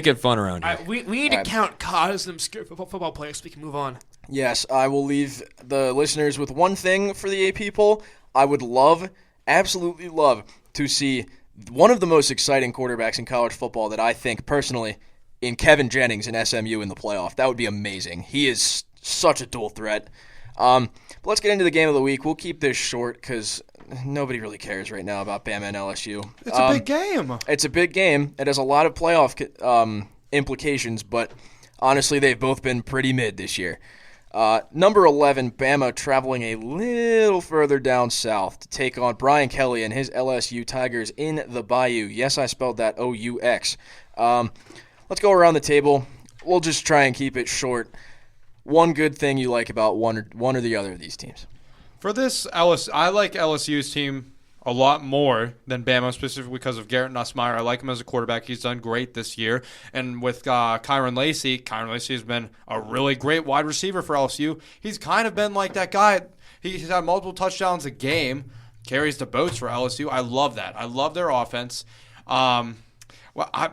it fun around here. We need to count COD as an obscure football players so we can move on. Yes, I will leave the listeners with one thing for the AP poll. I would absolutely love, to see one of the most exciting quarterbacks in college football that I think personally in Kevin Jennings and SMU in the playoff. That would be amazing. He is such a dual threat. But let's get into the game of the week. We'll keep this short because nobody really cares right now about Bama and LSU. It's a big game. It's a big game. It has a lot of playoff implications, but honestly, they've both been pretty mid this year. Number 11, Bama, traveling a little further down south to take on Brian Kelly and his LSU Tigers in the Bayou. Yes, I spelled that O-U-X. Let's go around the table. We'll just try and keep it short. One good thing you like about one or the other of these teams? For this, I like LSU's team a lot more than Bama, specifically because of Garrett Nussmeier. I like him as a quarterback. He's done great this year. And with Kyron Lacey has been a really great wide receiver for LSU. He's kind of been like that guy. He's had multiple touchdowns a game, carries the boats for LSU. I love that. I love their offense.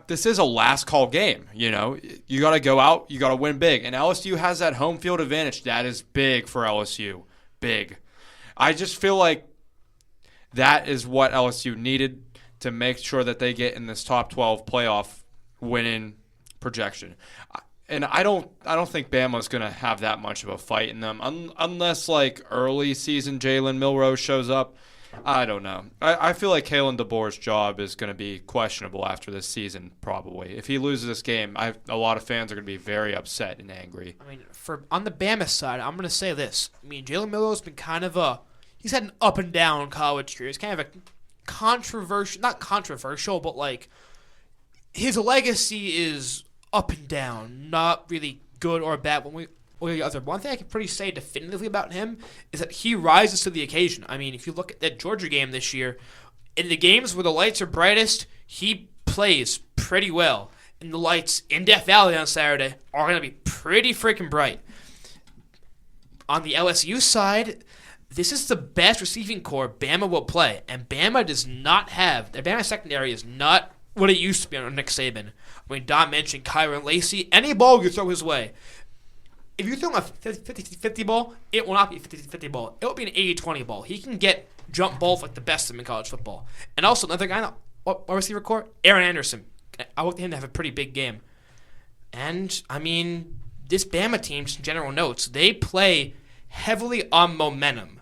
This is a last call game. You got to go out. You got to win big. And LSU has that home field advantage. That is big for LSU. Big. I just feel like that is what LSU needed to make sure that they get in this top 12 playoff winning projection. And I don't think Bama's going to have that much of a fight in them unless like early season Jalen Milroe shows up. I don't know. I feel like Kalen DeBoer's job is going to be questionable after this season, probably. If he loses this game, a lot of fans are going to be very upset and angry. I mean, on the Bama side, I'm going to say this. I mean, Jalen Milroe's been kind of he's had an up and down college career. He's kind of a not controversial, but like his legacy is up and down, not really good or bad. Or the other. One thing I can pretty say definitively about him is that he rises to the occasion. I mean, if you look at that Georgia game this year, in the games where the lights are brightest, he plays pretty well. And the lights in Death Valley on Saturday are going to be pretty freaking bright. On the LSU side, this is the best receiving core Bama will play. And Bama does not have, their Bama secondary is not what it used to be under Nick Saban. I mean, Don mentioned Kyron Lacey. Any ball you throw his way. If you throw him a 50-50 ball, it will not be a 50-50 ball. It will be an 80-20 ball. He can get jump balls like the best of them in college football. And also, another guy, what receiver core? Aaron Anderson. I want him to have a pretty big game. And, I mean, this Bama team, just in general notes, they play heavily on momentum.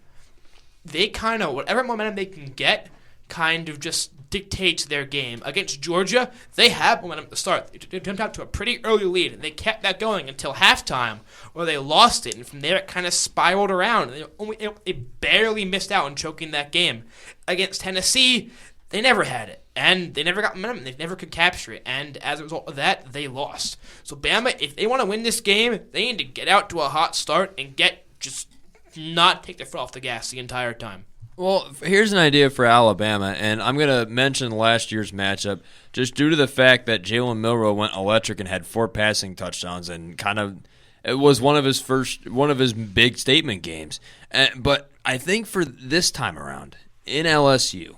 They kind of, whatever momentum they can get, kind of just dictates their game. Against Georgia, they have momentum at the start. They jumped out to a pretty early lead, and they kept that going until halftime, where they lost it, and from there it kind of spiraled around. They barely missed out on choking that game. Against Tennessee, they never had it, and they never got momentum. They never could capture it, and as a result of that, they lost. So Bama, if they want to win this game, they need to get out to a hot start and just not take their foot off the gas the entire time. Well, here's an idea for Alabama, and I'm going to mention last year's matchup just due to the fact that Jalen Milroe went electric and had 4 passing touchdowns and it was one of his big statement games. But I think for this time around in LSU,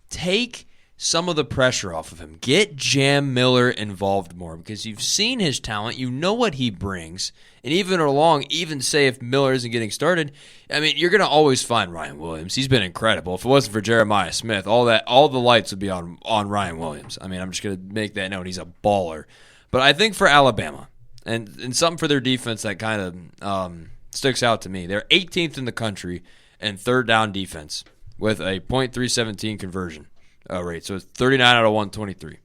take some of the pressure off of him. Get Jam Miller involved more because you've seen his talent. You know what he brings. And even say if Miller isn't getting started, I mean, you're going to always find Ryan Williams. He's been incredible. If it wasn't for Jeremiah Smith, all the lights would be on Ryan Williams. I mean, I'm just going to make that note. He's a baller. But I think for Alabama, and something for their defense that kind of sticks out to me, they're 18th in the country in third down defense with a .317 conversion rate. So it's 39 out of 123.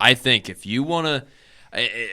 I think if you want to,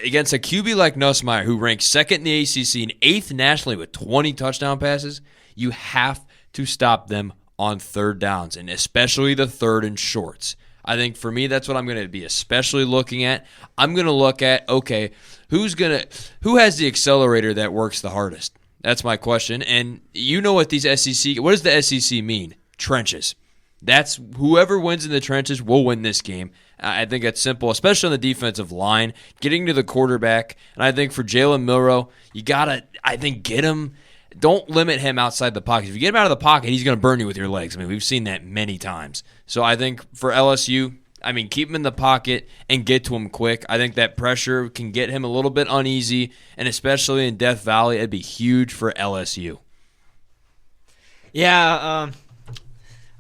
against a QB like Nussmeier, who ranks second in the ACC and eighth nationally with 20 touchdown passes, you have to stop them on third downs, and especially the third and shorts. I think for me, that's what I'm going to be especially looking at. I'm going to look at, okay, who has the accelerator that works the hardest? That's my question. And you know what what does the SEC mean? Trenches. That's whoever wins in the trenches will win this game. I think it's simple, especially on the defensive line, getting to the quarterback. And I think for Jalen Milroe, you got to, I think, get him. Don't limit him outside the pocket. If you get him out of the pocket, he's going to burn you with your legs. I mean, we've seen that many times. So I think for LSU, I mean, keep him in the pocket and get to him quick. I think that pressure can get him a little bit uneasy, and especially in Death Valley, it'd be huge for LSU. Yeah,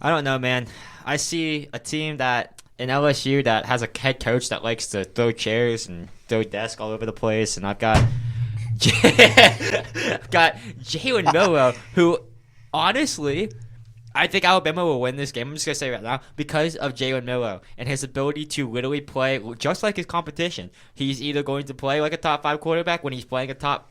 I don't know, man. I see a team that in LSU that has a head coach that likes to throw chairs and throw desks all over the place, and I've got Jalen Milroe, who honestly, I think Alabama will win this game. I'm just going to say right now, because of Jalen Milroe and his ability to literally play just like his competition. He's either going to play like a top 5 quarterback when he's playing a top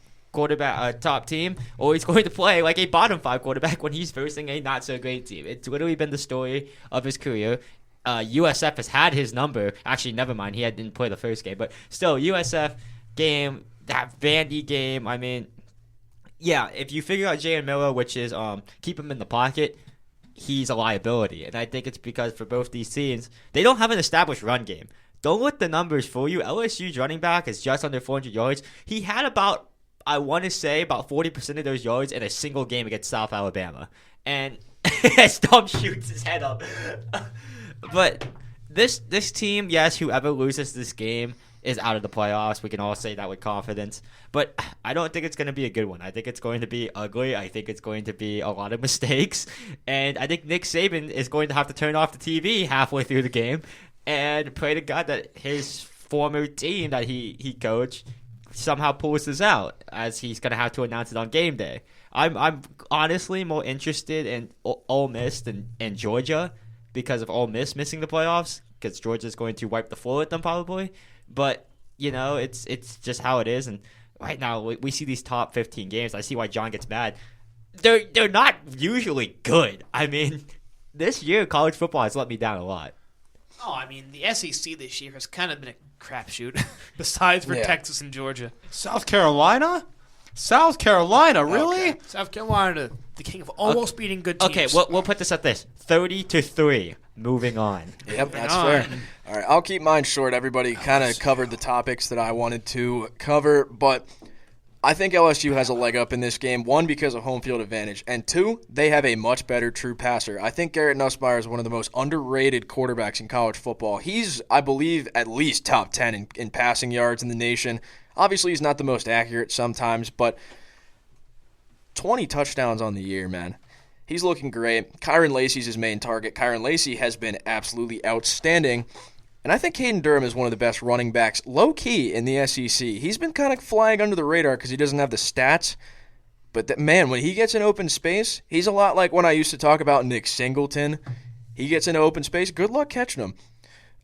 team, or he's going to play like a bottom 5 quarterback when he's facing a not so great team. It's literally been the story of his career. USF has had his number. Actually, never mind. He didn't play the first game, but still, USF game, that Vandy game. I mean, yeah, if you figure out Jalen Milroe, which is keep him in the pocket, he's a liability. And I think it's because for both these teams, they don't have an established run game. Don't let the numbers fool you. LSU's running back is just under 400 yards. He had about 40% of those yards in a single game against South Alabama. And Stump shoots his head up. But this team, yes, whoever loses this game is out of the playoffs. We can all say that with confidence. But I don't think it's going to be a good one. I think it's going to be ugly. I think it's going to be a lot of mistakes. And I think Nick Saban is going to have to turn off the TV halfway through the game and pray to God that his former team that he coached somehow pulls this out, as he's going to have to announce it on game day. I'm honestly more interested in Ole Miss than in Georgia because of Ole Miss missing the playoffs, because Georgia's going to wipe the floor with them probably. But, you know, it's just how it is. And right now we see these top 15 games. I see why John gets mad. They're not usually good. I mean, this year college football has let me down a lot. Oh, I mean, the SEC this year has kind of been a crapshoot, besides for Texas and Georgia. South Carolina, really? Okay. South Carolina, the king of almost beating good teams. Okay, we'll put this at this: 30-3. Moving on. Yep, that's fair. All right, I'll keep mine short. Everybody kind of covered the topics that I wanted to cover, but I think LSU has a leg up in this game, one, because of home field advantage, and two, they have a much better true passer. I think Garrett Nussmeier is one of the most underrated quarterbacks in college football. He's, I believe, at least top 10 in passing yards in the nation. Obviously, he's not the most accurate sometimes, but 20 touchdowns on the year, man. He's looking great. Kyron Lacey's his main target. Kyron Lacey has been absolutely outstanding. And I think Caden Durham is one of the best running backs, low-key, in the SEC. He's been kind of flying under the radar because he doesn't have the stats. But, man, when he gets in open space, he's a lot like when I used to talk about Nick Singleton. He gets into open space. Good luck catching him.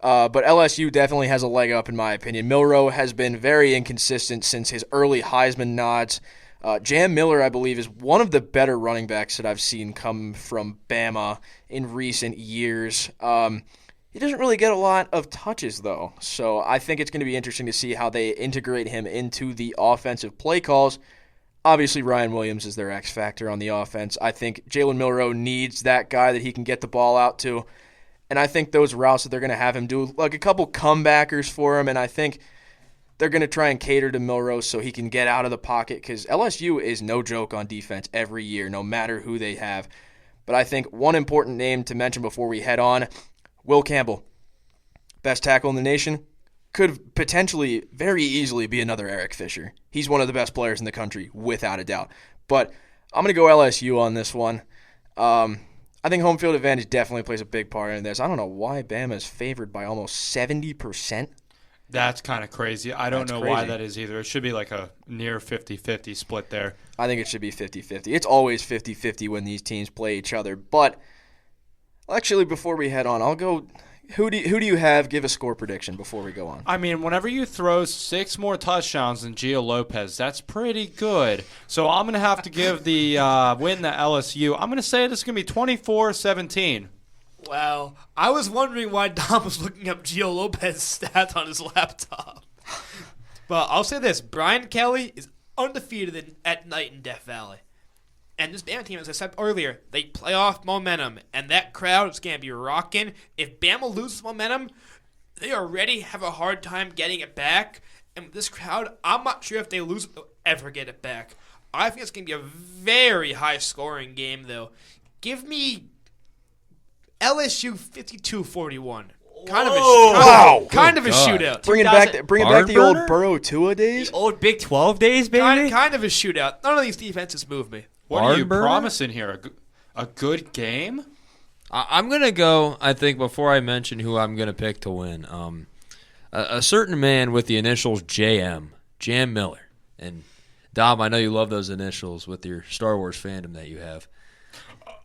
But LSU definitely has a leg up, in my opinion. Milroe has been very inconsistent since his early Heisman nods. Jam Miller, I believe, is one of the better running backs that I've seen come from Bama in recent years. He doesn't really get a lot of touches, though, so I think it's going to be interesting to see how they integrate him into the offensive play calls. Obviously, Ryan Williams is their X factor on the offense. I think Jalen Milroe needs that guy that he can get the ball out to, and I think those routes that they're going to have him do, like a couple comebackers for him, and I think they're going to try and cater to Milroe so he can get out of the pocket, because LSU is no joke on defense every year, no matter who they have. But I think one important name to mention before we head on, Will Campbell. best tackle in the nation, could potentially very easily be another Eric Fisher. He's one of the best players in the country, without a doubt. But I'm going to go LSU on this one. I think home field advantage definitely plays a big part in this. I don't know why Bama is favored by almost 70%. That's kind of crazy. I don't know why crazy. that is either. It should be like a near 50-50 split there. I think it should be 50-50. It's always 50-50 when these teams play each other. But actually, before we head on, I'll go. Who do you have? Give a score prediction before we go on. I mean, whenever you throw 6 more touchdowns than Gio Lopez, that's pretty good. So I'm going to have to give the win to LSU. I'm going to say this is going to be 24-17. Wow. I was wondering why Dom was looking up Gio Lopez stats on his laptop. But I'll say this. Brian Kelly is undefeated at night in Death Valley. And this Bama team, as I said earlier, they play off momentum. And that crowd is going to be rocking. If Bama loses momentum, they already have a hard time getting it back. And with this crowd, I'm not sure if they lose it, they'll ever get it back. I think it's going to be a very high-scoring game, though. Give me LSU 52-41. Kind of a shootout. Bringing back the old Barn Burrow Tua days. The old Big 12 days, baby. Kind of a shootout. None of these defenses move me. What are you Barn burner? promising here? A good game? I'm going to go, I think, before I mention who I'm going to pick to win, a certain man with the initials JM, Jam Miller. And, Dom, I know you love those initials with your Star Wars fandom that you have.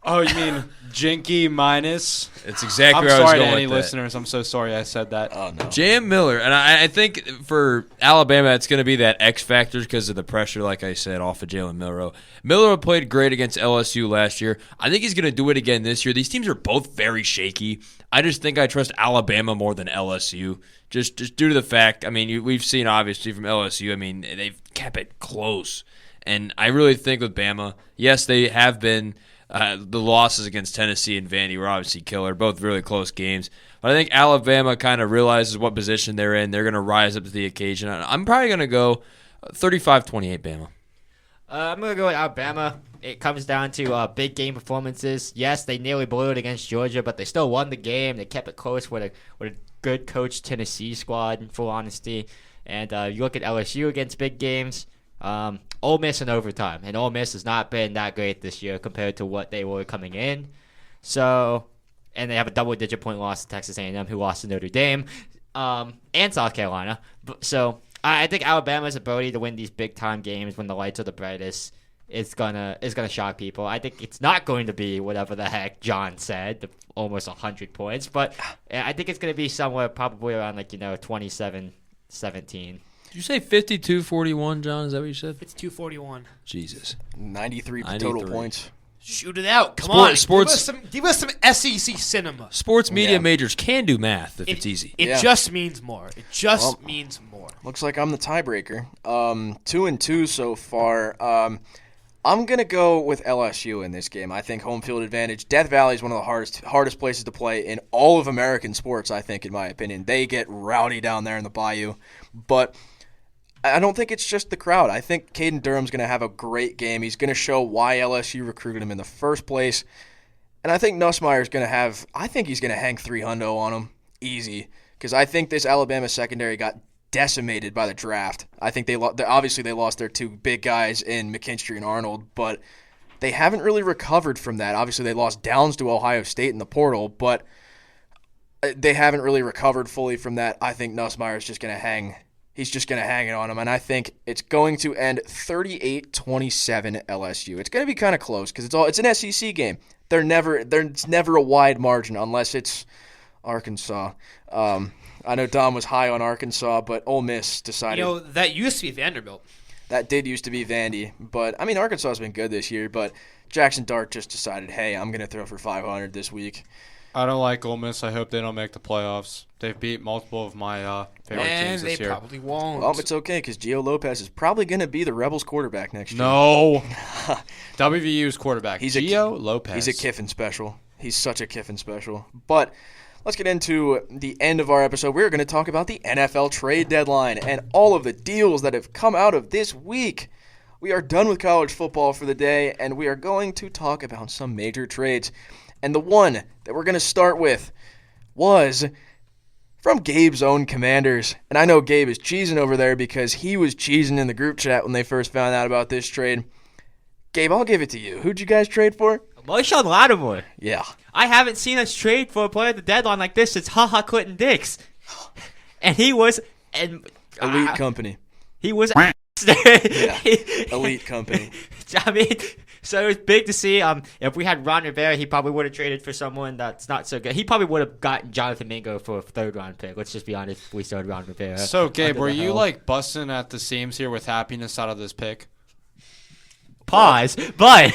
Oh, you mean Jinky minus? It's exactly I'm where I was sorry to going any with that. listeners. I'm so sorry I said that. Oh, no. Jam Miller, and I think for Alabama, it's going to be that X factor because of the pressure, like I said, off of Jalen Milroe. Miller played great against LSU last year. I think he's going to do it again this year. These teams are both very shaky. I just think I trust Alabama more than LSU, just due to the fact, I mean, we've seen obviously from LSU, I mean, they've kept it close. And I really think with Bama, yes, they have been the losses against Tennessee and Vandy were obviously killer, both really close games. But I think Alabama kind of realizes what position they're in. They're going to rise up to the occasion. I'm probably going to go 35-28 Bama. I'm going to go with Alabama. It comes down to big game performances. Yes, they nearly blew it against Georgia, but they still won the game. They kept it close with a good coached Tennessee squad, in full honesty. And you look at LSU against big games. Ole Miss in overtime, and Ole Miss has not been that great this year compared to what they were coming in. So, and they have a double-digit point loss to Texas A&M, who lost to Notre Dame, and South Carolina. So, I think Alabama's ability to win these big-time games when the lights are the brightest is gonna shock people. I think it's not going to be whatever the heck John said, almost 100 points, but I think it's going to be somewhere probably around 27-17. Did you say 52-41, John? Is that what you said? It's 241. Jesus. 93 total 93. points. Shoot it out. Come Sport- on. sports- Give us some SEC cinema. Sports media Yeah. majors can do math if it's easy. It Yeah. just means more. It just means more. Looks like I'm the tiebreaker. 2-2 so far. I'm gonna go with LSU in this game. I think home field advantage. Death Valley is one of the hardest places to play in all of American sports. I think, in my opinion, they get rowdy down there in the Bayou, but I don't think it's just the crowd. I think Caden Durham's going to have a great game. He's going to show why LSU recruited him in the first place. And I think Nussmeier's going to have – I think he's going to hang 300 on him easy because I think this Alabama secondary got decimated by the draft. I think obviously they lost their two big guys in McKinstry and Arnold, but they haven't really recovered from that. Obviously they lost Downs to Ohio State in the portal, but they haven't really recovered fully from that. I think Nussmeier's just going to hang – he's just going to hang it on him, and I think it's going to end 38-27 LSU. It's going to be kind of close because it's an SEC game. There's never a wide margin unless it's Arkansas. I know Dom was high on Arkansas, but Ole Miss decided. That used to be Vanderbilt. That did used to be Vandy, but I mean Arkansas has been good this year. But Jackson Dart just decided, hey, I'm going to throw for 500 this week. I don't like Ole Miss. I hope they don't make the playoffs. They've beat multiple of my favorite teams this they year. probably won't. Well, it's okay because Gio Lopez is probably going to be the Rebels quarterback next year. No. WVU's quarterback, He's Gio Lopez. He's a Kiffin special. He's such a Kiffin special. But let's get into the end of our episode. We're going to talk about the NFL trade deadline and all of the deals that have come out of this week. We are done with college football for the day, and we are going to talk about some major trades. And the one that we're going to start with was from Gabe's own Commanders. And I know Gabe is cheesing over there because he was cheesing in the group chat when they first found out about this trade. Gabe, I'll give it to you. Who'd you guys trade for? Marshawn Lattimore. Yeah. I haven't seen us trade for a player at the deadline like this since Clinton Dix. And he was... Elite company. He was... Elite company. I mean, so it was big to see. If we had Ron Rivera, he probably would have traded for someone that's not so good. He probably would have gotten Jonathan Mingo for a third-round pick. Let's just be honest. If we started Ron Rivera. So, Gabe, were you like busting at the seams here with happiness out of this pick? Pause. But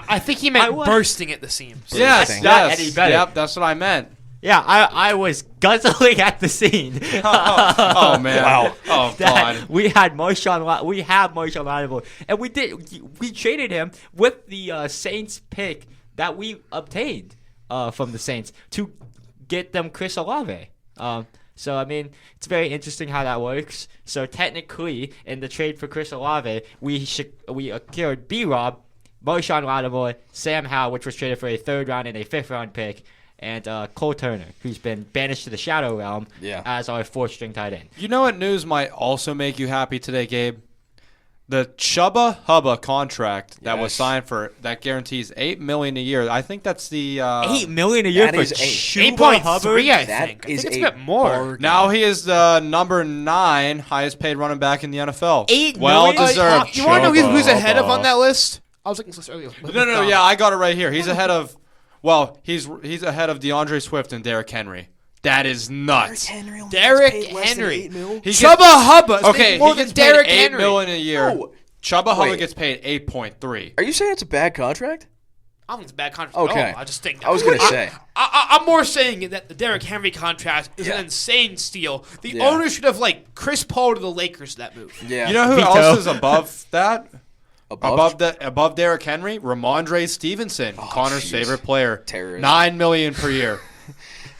I think he meant bursting at the seams. Yes, not any better. Yep, that's what I meant. yeah, I was guzzling at the scene. Oh man! Wow. Oh that god! we have Marshawn Lattimore, and we traded him with the Saints pick that we obtained from the Saints to get them Chris Olave. So I mean, it's very interesting how that works. So technically, in the trade for Chris Olave, we acquired B-Rob, Marshawn Lattimore, Sam Howell, which was traded for a third round and a fifth round pick, and Cole Turner, who's been banished to the Shadow Realm as our fourth-string tight end. You know what news might also make you happy today, Gabe? The Chubba Hubba contract that was signed that guarantees $8 million a year. I think that's the $8 million a year that for is Chuba Hubbard. 8.3, I That think. is I think it's a a bit more. bargain. Now he is the number 9 highest paid running back in the NFL. $8 well million? deserved. You want to know who's Chubba ahead of Hubba. on that list? I was looking at this earlier. No, yeah, I got it right here. He's ahead of. Well, he's ahead of DeAndre Swift and Derrick Henry. That is nuts. Derrick Henry. He Chubba Hubba is Okay, making more he than gets Derrick paid $8 Henry. million a year. Oh, Chubba Hubba wait. gets paid 8.3. Are you saying it's a bad contract? I don't think it's a bad contract Okay. at all. I just think I was going to say. I'm more saying that the Derrick Henry contract is an insane steal. The owners should have Chris Paul to the Lakers that move. Yeah. You know who Veto. else is above that? Above? Above Derrick Henry, Ramondre Stevenson, Connor's jeez. favorite player. Terrorist. $9 million per year.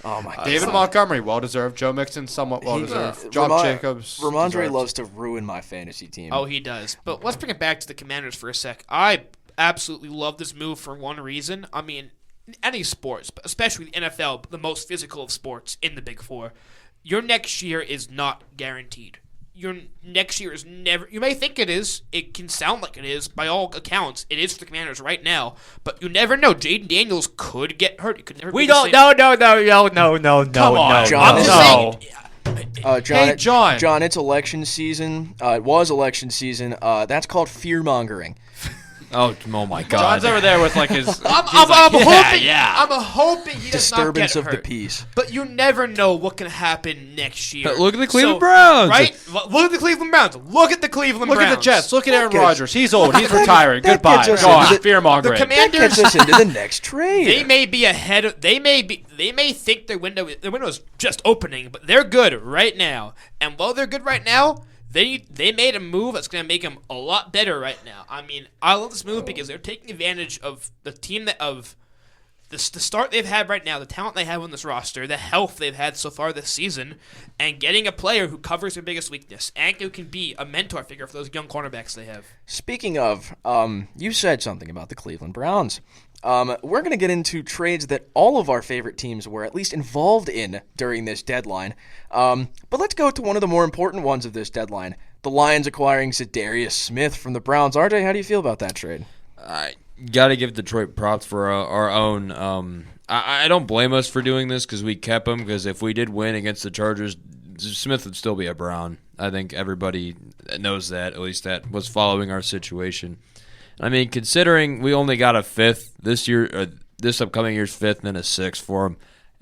Oh, my God. David Montgomery, well deserved. Joe Mixon, somewhat well deserved. Josh Jacobs, Ramondre deserved. loves to ruin my fantasy team. Oh, he does. But let's bring it back to the Commanders for a sec. I absolutely love this move for one reason. I mean, in any sports, but especially the NFL, the most physical of sports in the Big Four, your next year is not guaranteed. Your next year is never... You may think it is. It can sound like it is. By all accounts, it is for the Commanders right now. But you never know. Jaden Daniels could get hurt. It could never We be the don't. same. No. Come on, John. I'm just No. saying... John, Hey, John. John, it's election season. It was election season. That's called fear-mongering. Oh my God! John's over there with like his. I'm hoping he does not get Disturbance of the hurt. peace. But you never know what can happen next year. But look at the Cleveland Browns. Right? Look at the Cleveland Browns. Look at the Cleveland Look Browns. at the Jets. Look at Aaron That gets- Rodgers. He's old. He's retiring. that Goodbye. gets us Gone. into the- Fear mongering. The That gets us into the next trade. They may be ahead of. They may think their window is just opening, but they're good right now. And while they're good right now, they made a move that's going to make them a lot better right now. I mean, I love this move because they're taking advantage of the team the start they've had right now, the talent they have on this roster, the health they've had so far this season, and getting a player who covers their biggest weakness and who can be a mentor figure for those young cornerbacks they have. Speaking of, you said something about the Cleveland Browns. We're going to get into trades that all of our favorite teams were at least involved in during this deadline. But let's go to one of the more important ones of this deadline. The Lions acquiring Zadarius Smith from the Browns. RJ, how do you feel about that trade? I got to give Detroit props for our own. I don't blame us for doing this because we kept him. Because if we did win against the Chargers, Smith would still be a Brown. I think everybody knows that. At least that was following our situation. I mean, considering we only got a fifth this year, or this upcoming year's fifth, and then a sixth for him,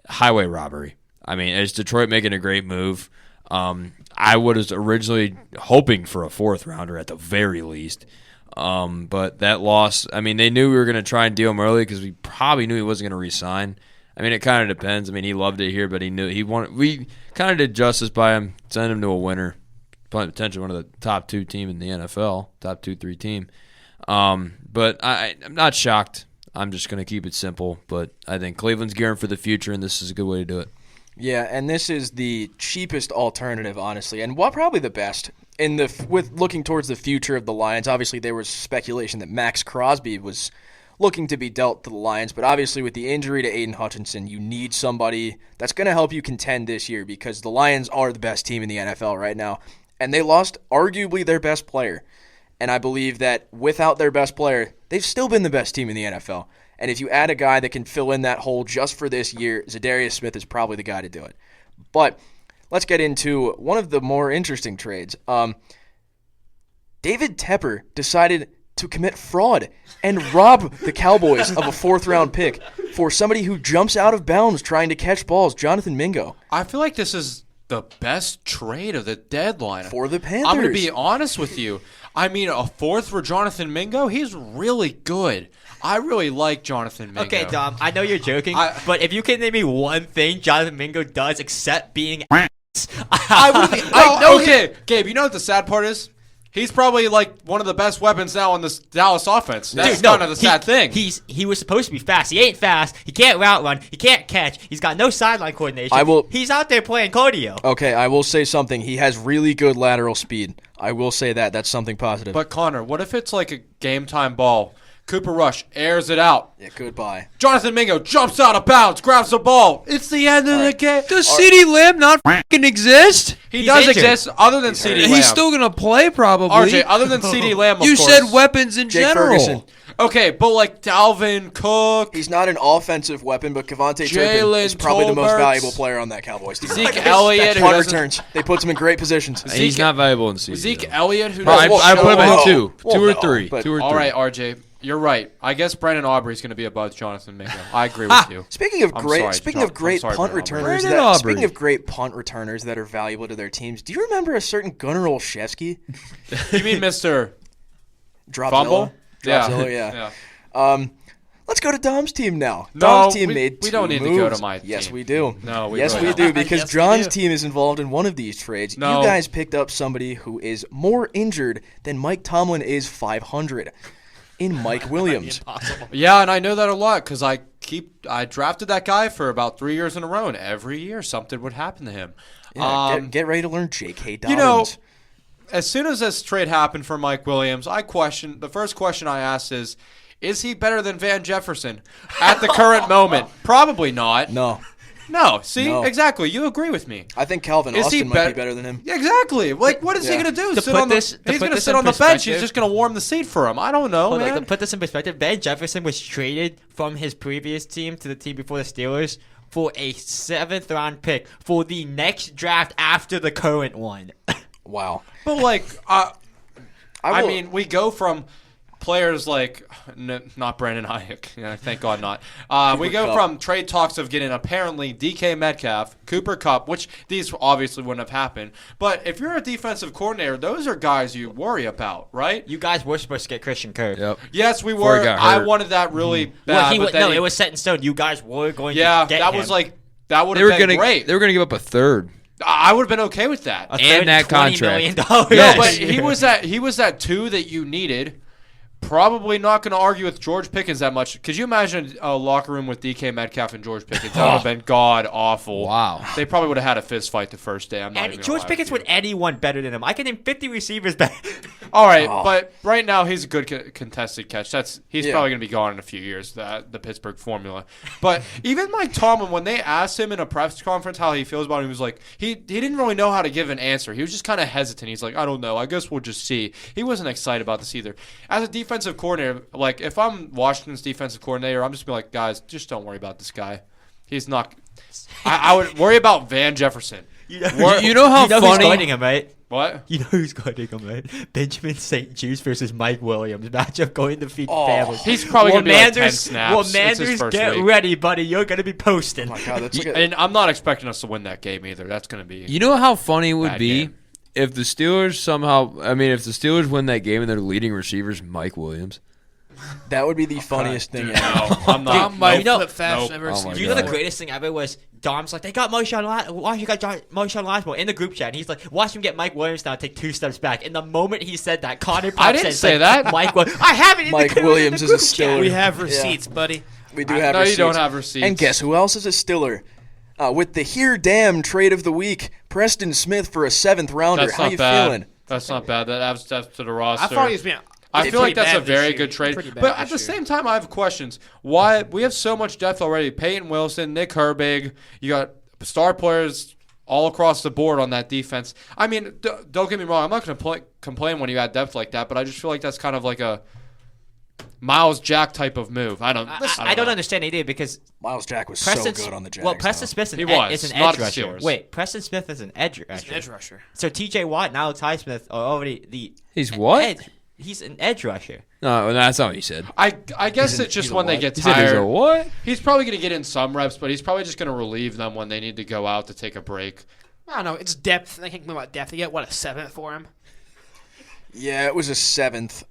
highway robbery. I mean, is Detroit making a great move? I was originally hoping for a fourth rounder at the very least. But that loss, I mean, they knew we were going to try and deal him early because we probably knew he wasn't going to re-sign. I mean, it kind of depends. I mean, he loved it here, but he knew he wanted. We kind of did justice by him, send him to a winner, potentially one of the top 2 team in the NFL, top 2-3 team. But I'm not shocked. I'm just going to keep it simple. But I think Cleveland's gearing for the future, and this is a good way to do it. Yeah, and this is the cheapest alternative, honestly, and probably the best with looking towards the future of the Lions. Obviously, there was speculation that Max Crosby was looking to be dealt to the Lions. But obviously with the injury to Aiden Hutchinson, you need somebody that's going to help you contend this year because the Lions are the best team in the NFL right now. And they lost arguably their best player. And I believe that without their best player, they've still been the best team in the NFL. And if you add a guy that can fill in that hole just for this year, Zadarius Smith is probably the guy to do it. But let's get into one of the more interesting trades. David Tepper decided to commit fraud and rob the Cowboys of a 4th-round pick for somebody who jumps out of bounds trying to catch balls, Jonathan Mingo. I feel like this is the best trade of the deadline. For the Panthers. I'm going to be honest with you. I mean, a 4th for Jonathan Mingo, he's really good. I really like Jonathan Mingo. Okay, Dom, I know you're joking, but if you can name me one thing Jonathan Mingo does except being Okay, Gabe, you know what the sad part is? He's probably like one of the best weapons now on this Dallas offense. That's kind of the sad thing. He was supposed to be fast. He ain't fast. He can't route run. He can't catch. He's got no sideline coordination. He's out there playing cardio. Okay, I will say something. He has really good lateral speed. I will say that. That's something positive. But Connor, what if it's like a game time ball? Cooper Rush airs it out. Yeah, goodbye. Jonathan Mingo jumps out of bounds, grabs the ball. It's the end of the game. Does CeeDee Lamb not fucking exist? He does injured. exist other than CeeDee Lamb. He's still going to play probably. RJ, other than CeeDee Lamb, of you course. said weapons in Jake general. Ferguson. Okay, but like Dalvin Cook, He's not an offensive weapon, but Kevontae Turpin Jalen is probably the most Tolbert. valuable player on that Cowboys team. Zeke Elliott, who Punt doesn't... returns. They put him in great positions. He's not valuable in season. Zeke Elliott, who I doesn't... put him in Whoa. two. Well, Two or no, three. but- 2 or 3. All right, RJ, you're right. I guess Brandon Aubrey's going to be above Jonathan Mingo. I agree with you. Speaking of I'm great, sorry, speaking John- of great I'm sorry, punt Brandon returners, Brandon Aubrey. speaking of great punt returners that are valuable to their teams, do you remember a certain Gunnar Olszewski? You mean Mr. Dropzilla? Fumble? Dropzilla, yeah. Let's go to Dom's team now. No, Dom's team we- made we two don't need to moves. go to my Yes, team. we do. No, we yes, really we don't. do, because Yes, we John's do. team is involved in one of these trades. No. You guys picked up somebody who is more injured than Mike Tomlin is 500 in Mike Williams. Impossible. Yeah, and I know that a lot because I drafted that guy for about 3 years in a row, and every year something would happen to him. Yeah, get ready to learn J.K. Dobbins. You know, as soon as this trade happened for Mike Williams, the first question I asked is he better than Van Jefferson at the current moment? Probably not. no. No, see? No. Exactly. You agree with me. I think Calvin Is he Austin might be better than him. Yeah, exactly. Like, what is he Yeah. going to do? To Sit put on the, this- to he's put going to this sit in on the bench. He's perspective- just going to warm the seat for him. I don't know, Hold on, man. to put this in perspective, Van Jefferson was traded from his previous team to the team before the Steelers for a 7th-round pick for the next draft after the current one. Wow. But, like, I will- mean, we go from players like not Brandon Ayuk. Yeah, thank God not. We go Kupp. from trade talks of getting apparently DK Metcalf, Cooper Kupp, which these obviously wouldn't have happened. But if you're a defensive coordinator, those are guys you worry about, right? You guys were supposed to get Christian Kirk. Yep. Yes, we Before he were. got I hurt. wanted that really Well, bad. but then it was set in stone. You guys were going yeah, to get that him. was like that would They were have been gonna great. They were gonna give up a third. I would have been okay with that. a and third that $20 contract. million No, Yes. but he was that 2 that you needed. Probably not going to argue with George Pickens that much. Could you imagine a locker room with DK Metcalf and George Pickens? That would have been god awful. Wow. They probably would have had a fist fight the first day. I'm not And even George gonna lie Pickens with with you. anyone better than him. I can name 50 receivers better. All right, but right now he's a good contested catch. He's Yeah. probably going to be gone in a few years. The Pittsburgh formula. But even Mike Tomlin, when they asked him in a press conference how he feels about it, he was like he didn't really know how to give an answer. He was just kind of hesitant. He's like, I don't know. I guess we'll just see. He wasn't excited about this either. As a defensive coordinator, like if I'm Washington's defensive coordinator, I'm just be like, guys, just don't worry about this guy. He's not. I would worry about Van Jefferson. You know how who's funny? guarding him, right? What? You know who's guarding him, right? Benjamin St. Juice versus Mike Williams. Matchup going to feed Oh. families. He's probably going to be like 10 Manders- snaps. Well, It's his Manders, first get week. ready, buddy. You're going to be posting. Oh my God, that's like a, And I'm not expecting us to win that game either. That's going to be. You know how funny it would Bad be game. if the Steelers if the Steelers win that game and their leading receiver's Mike Williams. that would be the funniest thing ever. No, I'm not. My you know- flip fast Nope. I've ever Oh seen. my You know the God. greatest thing ever was Dom's like, they got Moshawn Lasmo in the group chat. And he's like, watch him get Mike Williams down, take 2 steps back. And the moment he said that, Connor Pop I didn't said, say like, that. Mike Williams. I have it in Mike the Williams in is the a group Stiller. chat. We have receipts, buddy. We do have No, receipts. you don't have receipts. And guess who else is a Stiller? With the Here Damn trade of the week, Preston Smith for a 7th rounder. That's How not you bad. feeling? That's not bad. That adds depth to the roster. I thought he was being. I did feel like pretty that's a bad this very year. good trade. Pretty bad But at this the year. same time, I have questions. Why we have so much depth already? Peyton Wilson, Nick Herbig. You got star players all across the board on that defense. I mean, don't get me wrong. I'm not going to complain when you add depth like that, but I just feel like that's kind of like a Miles Jack type of move. I don't don't know. understand either because Miles Jack was Preston, so good on the Jags. well, Preston though. Smith He was, is an not edge the rusher. Steelers. Wait, Preston Smith is an edge He's rusher. an edge rusher. So T.J. Watt and Alex Highsmith are already the He's what? edge. He's an edge rusher. No, that's not what you said. I guess He's it's just a when they what? get He said he's a tired. what? He's probably going to get in some reps, but he's probably just going to relieve them when they need to go out to take a break. I don't know. It's depth. I can't think about depth. They get, what, a 7th for him? Yeah, it was a 7th.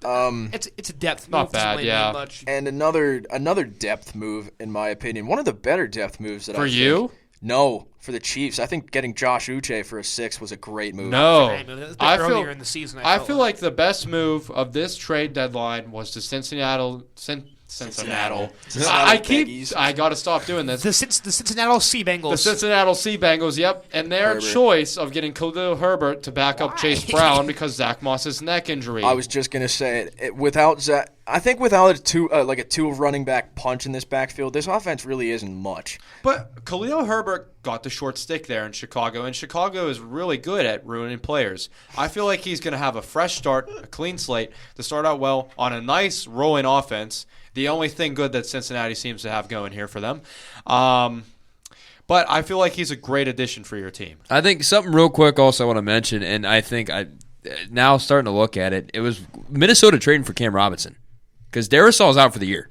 It's a depth Not move. Doesn't bad, really yeah. mean much. And another depth move, in my opinion. One of the better depth moves that For I think. you? No, for the Chiefs. I think getting Josh Uche for a 6 was a great move. No. Great move. That was a bit I earlier feel in the season. I feel like the best move of this trade deadline was to Cincinnati. Cincinnati I got to stop doing this. the Cincinnati Sea Bengals. The Cincinnati Sea Bengals, yep, and their Herbert. choice of getting Khalil Herbert to back up Chase Brown because Zach Moss's neck injury. I was just gonna say it without Zach. I think without a two running back punch in this backfield, this offense really isn't much. But Khalil Herbert got the short stick there in Chicago, and Chicago is really good at ruining players. I feel like he's going to have a fresh start, a clean slate, to start out well on a nice rolling offense. The only thing good that Cincinnati seems to have going here for them. But I feel like he's a great addition for your team. I think something real quick also I want to mention, and I think now starting to look at it, it was Minnesota trading for Cam Robinson because Darisaul's out for the year.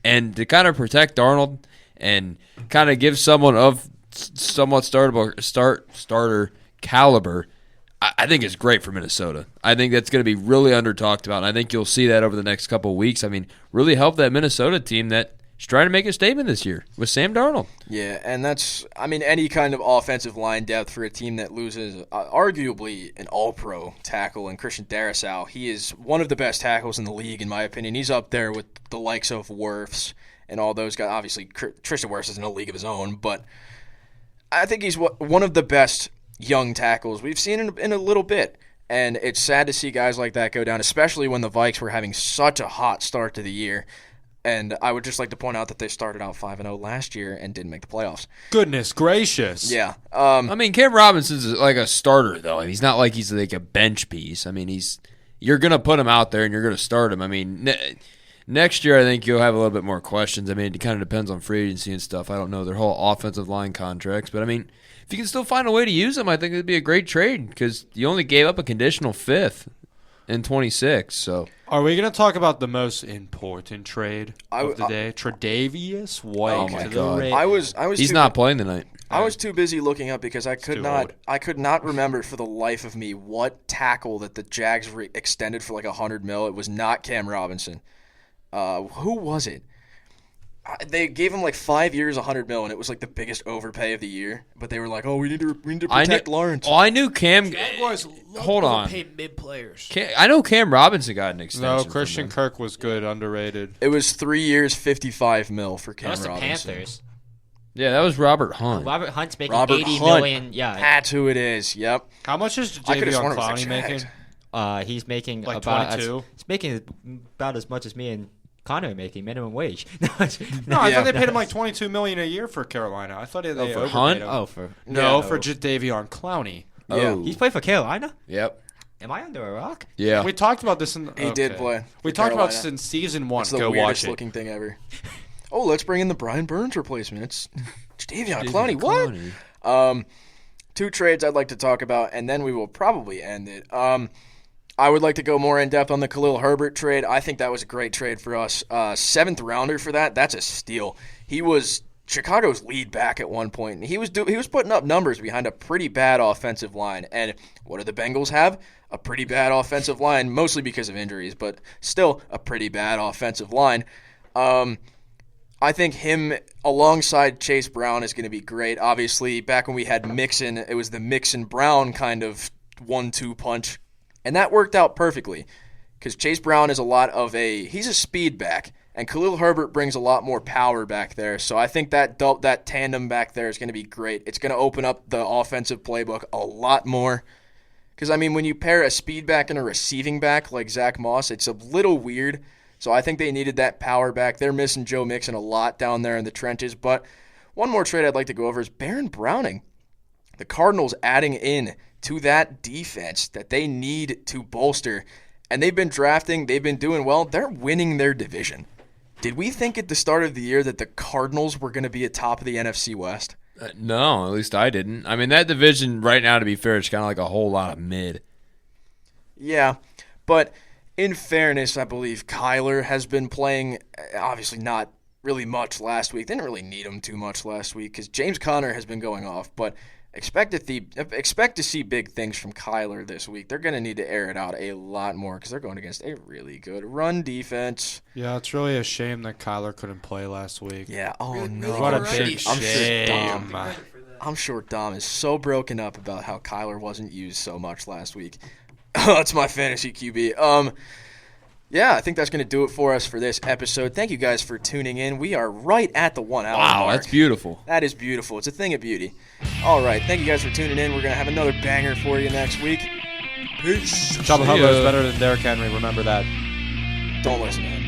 And to kind of protect Darnold and kind of give someone of somewhat starter caliber, I think it's great for Minnesota. I think that's going to be really under talked about, and I think you'll see that over the next couple of weeks. I mean, really help that Minnesota team that's trying to make a statement this year with Sam Darnold. Yeah, and any kind of offensive line depth for a team that loses arguably an all-pro tackle in Christian Darrisaw. He is one of the best tackles in the league, in my opinion. He's up there with the likes of Wirfs and all those guys. Obviously, Tristan Wirfs is in a league of his own, but I think he's one of the best young tackles we've seen in a little bit. And it's sad to see guys like that go down, especially when the Vikes were having such a hot start to the year. And I would just like to point out that they started out 5-0 last year and didn't make the playoffs. Goodness gracious. Yeah. I mean, Cam Robinson's like a starter, though. He's not like he's like a bench piece. I mean, you're going to put him out there and you're going to start him. I mean, next year I think you'll have a little bit more questions. I mean, it kind of depends on free agency and stuff. I don't know their whole offensive line contracts. But, I mean, if you can still find a way to use him, I think it would be a great trade because you only gave up a conditional 5th in 26. So Are we going to talk about the most important trade of the I- day? Tre'Davious White Oh my to the God. Raiders. he's not playing tonight. I was too busy looking up because I could too not old. I could not remember for the life of me what tackle that the Jags extended for like $100 million. It was not Cam Robinson. Who was it? They gave him like 5 years, $100 million. It was like the biggest overpay of the year. But they were like, "Oh, we need to protect Lawrence." Oh, I knew Cam. Jaguars Hold on. pay mid players. I know Cam Robinson got an extension. No, from Christian them. Kirk was good, underrated. It was 3 years, $55 million for Cam That was the Robinson. Panthers. Yeah, that was Robert Hunt. Robert Hunt's making Robert 80 Hunt. million. Yeah, That's who it is. Yep. How much is I could have sworn Jadeveon it was the Clowney making? Jags. he's making Like about 22? he's making about as much as me and Connor are making minimum wage. No, I Yeah. thought they paid him like $22 million a year for Carolina. I thought they for overpaid Hunt? him. Oh, for No, Yeah. for Jadeveon Clowney. Yeah. Oh, he's played for Carolina. yep. Am I under a rock? Yeah. We talked about this in. He did play We for talked about Carolina. this in season 1. It's the Go weirdest watch it. looking thing ever. Oh, let's bring in the Brian Burns replacement. It's Jadeveon Jadeveon Clowney. What? Clowney. 2 trades I'd like to talk about, and then we will probably end it. I would like to go more in depth on the Khalil Herbert trade. I think that was a great trade for us. 7th rounder for that. That's a steal. He was Chicago's lead back at one point, and he was putting up numbers behind a pretty bad offensive line. And what do the Bengals have? A pretty bad offensive line, mostly because of injuries, but still a pretty bad offensive line. I think him alongside Chase Brown is going to be great. Obviously, back when we had Mixon, it was the Mixon-Brown kind of 1-2 punch, and that worked out perfectly because Chase Brown is he's a speed back, and Khalil Herbert brings a lot more power back there. So I think that tandem back there is going to be great. It's going to open up the offensive playbook a lot more Because, I mean, when you pair a speed back and a receiving back like Zach Moss, it's a little weird. So I think they needed that power back. They're missing Joe Mixon a lot down there in the trenches. But one more trade I'd like to go over is Baron Browning. The Cardinals adding in to that defense that they need to bolster. And they've been drafting. They've been doing well. They're winning their division. Did we think at the start of the year that the Cardinals were going to be atop of the NFC West? No, at least I didn't. I mean, that division right now, to be fair, is kind of like a whole lot of mid. Yeah, but in fairness, I believe Kyler has been playing, obviously not really much last week. They didn't really need him too much last week because James Conner has been going off, but expect to see big things from Kyler this week. They're going to need to air it out a lot more because they're going against a really good run defense. Yeah, it's really a shame that Kyler couldn't play last week. Yeah, oh Really, no. really What a already. big I'm sure shame. I'm sure Dom is so broken up about how Kyler wasn't used so much last week. That's my fantasy QB. Yeah, I think that's going to do it for us for this episode. Thank you guys for tuning in. We are right at the 1 hour Wow, mark. that's beautiful. That is beautiful. It's a thing of beauty. All right, thank you guys for tuning in. We're going to have another banger for you next week. Peace. Chubba See Hubba ya. is better than Derrick Henry. Remember that. Don't listen to him.